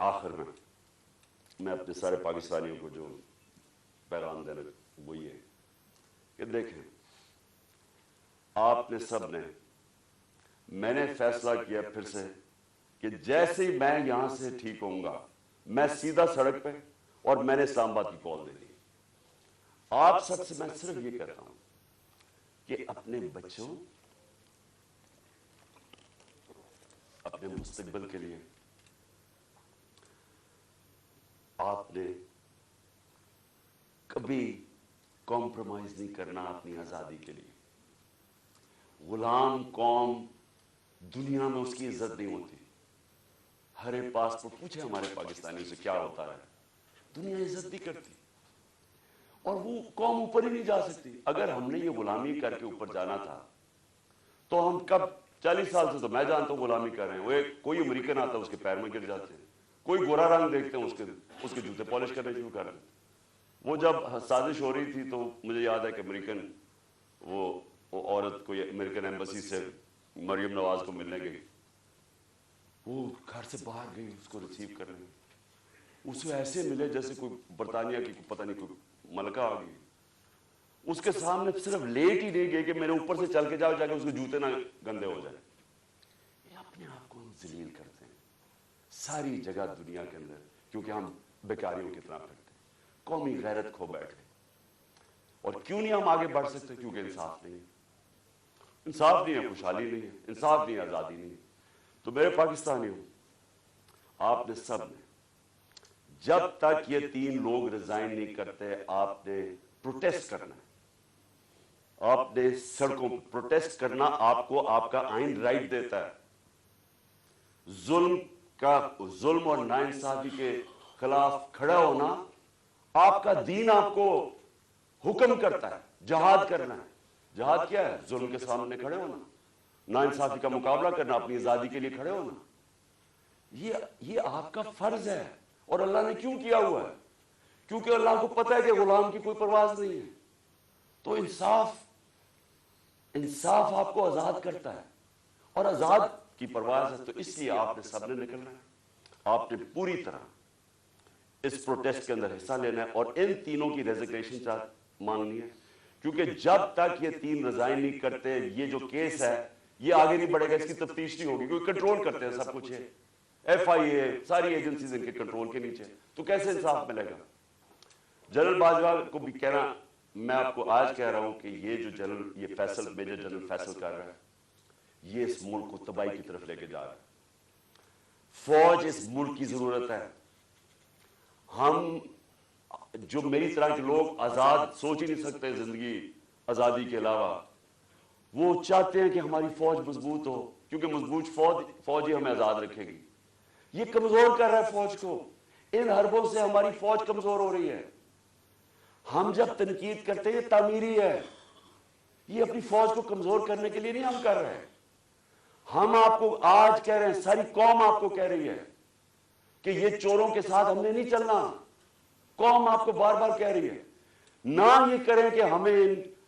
آخر میں اپنے سارے پاکستانیوں کو جو پیغام دینا وہ یہ کہ دیکھیں, آپ نے سب نے, میں نے فیصلہ کیا پھر سے کہ جیسے ہی میں یہاں سے ٹھیک ہوں گا میں سیدھا سڑک پہ, اور میں نے اسلام آباد کی کال دے دی. آپ سب سے میں صرف یہ کہتا ہوں کہ اپنے بچوں, اپنے مستقبل کے لیے آپ نے کبھی کمپرومائز نہیں کرنا اپنی آزادی کے لیے. غلام قوم دنیا میں اس کی عزت نہیں ہوتی. ہر ایک پاسپورٹ پوچھے ہمارے پاکستانیوں سے کیا ہوتا ہے, دنیا عزت نہیں کرتی اور وہ قوم اوپر ہی نہیں جا سکتی. اگر ہم نے یہ غلامی کر کے اوپر جانا تھا تو ہم کب 40 سال سے تو میں جانتا ہوں غلامی کر رہے ہیں. وہ کوئی امریکن آتا ہے اس کے پیر میں گر جاتے ہیں, کوئی گورا رنگ دیکھتے ہیں اس کے جوتے پالش کرنے شروع کر رہے ہیں. وہ جب سازش ہو رہی تھی تو مجھے یاد ہے کہ امریکن وہ عورت کوئی امریکن ایمبیسی سے مریم نواز کو ملنے گئی, وہ گھر سے باہر گئی اس کو ریسیو کرنے, اسے ایسے ملے جیسے کوئی برطانیہ کی پتہ نہیں کوئی ملکہ آ گئی. اس کے سامنے صرف لیٹ ہی نہیں گئی کہ میرے اوپر سے چل کے جاؤ, جا کے اس کے جوتے نہ گندے ہو جائیں. یہ اپنے آپ کو ہم ذلیل کرتے ہیں ساری جگہ دنیا کے اندر, کیونکہ ہم بیکاریوں کی طرح پھرتے ہیں, قومی غیرت کھو بیٹھے. اور کیوں نہیں ہم آگے بڑھ سکتے؟ کیونکہ انصاف نہیں ہے, انصاف نہیں ہے, خوشحالی نہیں ہے, انصاف نہیں ہے, آزادی نہیں ہے. تو میرے پاکستانیوں, آپ نے سب نے جب تک یہ 3 لوگ ریزائن نہیں کرتے آپ نے پروٹیسٹ کرنا ہے. آپ نے سڑکوں پر پروٹیسٹ کرنا, آپ کو آپ کا آئین رائٹ دیتا ہے. ظلم اور ناانصافی کے خلاف کھڑا ہونا آپ کا دین آپ کو حکم کرتا ہے جہاد کرنا ہے. جہاد کیا ہے؟ ظلم کے سامنے کھڑے ہونا, ناانصافی کا مقابلہ کرنا, اپنی آزادی کے لیے کھڑے ہونا. یہ آپ کا فرض ہے. اور اللہ نے کیوں کیا ہوا ہے؟ کیونکہ اللہ کو پتہ ہے کہ غلام کی کوئی پرواز نہیں ہے. تو انصاف آپ کو آزاد کرتا ہے, اور آزاد کی پرواز ہے. تو اس لیے آپ نے سب نے نکلنا ہے, آپ نے پوری طرح اس پروٹیسٹ کے اندر حصہ لینا ہے, اور ان تینوں کی ریزگنیشن مانگنی ہے. کیونکہ جب تک یہ تین ریزائن نہیں کرتے, یہ جو کیس ہے یہ آگے نہیں بڑھے گا, اس کی تفتیش نہیں ہوگی, کیونکہ کنٹرول کرتے ہیں سب کچھ. ایف آئی اے ساری ایجنسیز ان کے کنٹرول کے نیچے, تو کیسے انصاف ملے گا؟ جنرل باجوہ کو بھی کہنا, میں آپ کو آج کہہ رہا ہوں کہ یہ جو یہ فیصل, میجر جنرل فیصل کر رہا ہے, یہ اس ملک کو تباہی کی طرف لے کے جا رہا ہے. فوج اس ملک کی ضرورت ہے. ہم جو میری طرح کے لوگ آزاد سوچ ہی نہیں سکتے زندگی آزادی کے علاوہ, وہ چاہتے ہیں کہ ہماری فوج مضبوط ہو, کیونکہ مضبوط فوج ہی ہمیں آزاد رکھے گی. یہ کمزور کر رہا ہے فوج کو. ان حربوں سے ہماری فوج کمزور ہو رہی ہے. ہم جب تنقید کرتے ہیں یہ تعمیری ہے, یہ اپنی فوج کو کمزور کرنے کے لیے نہیں ہم کر رہے ہیں. ہم آپ کو آج کہہ رہے ہیں, ساری قوم آپ کو کہہ رہی ہے کہ یہ چوروں کے ساتھ ہم نے نہیں چلنا. قوم آپ کو بار بار کہہ رہی ہے. نہ یہ کریں کہ ہمیں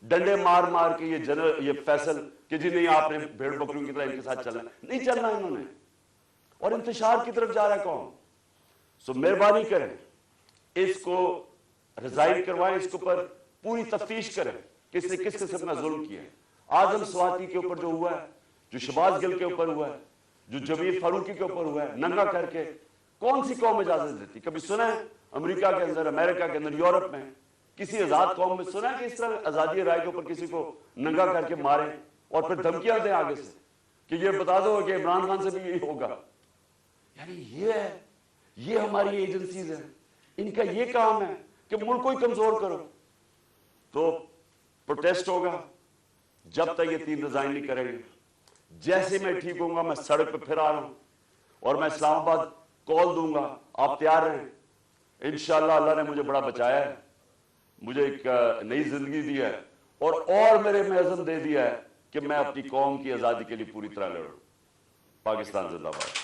ڈنڈے مار مار کے یہ فیصل کہ جی نہیں آپ نے بھیڑ بکریوں کی طرح ان کے ساتھ چلنا, نہیں چلنا انہوں نے, اور انتشار کی طرف جا رہا ہے قوم. سو مہربانی کریں, اس کو ریزائن کروائیں, اس کے اوپر پوری تفتیش کریں کہ اس نے کس قسم کا ظلم کیا ہے. اعظم سواتی کے اوپر جو ہوا ہے, جو شہباز گل کے اوپر ہوا ہے, جو جمیل فاروقی کے اوپر ہوا ہے, ننگا کر کے, کون سی قوم اجازت دیتی؟ کبھی سنا ہے امریکہ کے اندر, امریکہ کے اندر, یورپ میں کسی آزاد قوم میں سنا ہے کہ اس طرح آزادی رائے کے اوپر کسی کو ننگا کر کے ماریں اور پھر دھمکیاں دیں آگے سے کہ یہ بتا دو کہ عمران خان سے بھی یہی ہوگا؟ یعنی یہ ہماری ایجنسیز ہیں, ان کا یہ کام ہے کہ ملک کو ہی کمزور کرو. تو پروٹیسٹ ہوگا جب تک یہ تین ریزائن نہیں کریں گے. جیسے میں ٹھیک ہوں گا میں سڑک پہ پھر آ رہا ہوں, اور میں اسلام آباد کال دوں گا, آپ تیار رہیں. انشاءاللہ اللہ نے مجھے بڑا بچایا ہے, مجھے ایک نئی زندگی دی ہے, اور میرے میں عزم دے دیا ہے کہ میں اپنی قوم کی آزادی کے لیے پوری طرح لڑوں. پاکستان زندہ باد.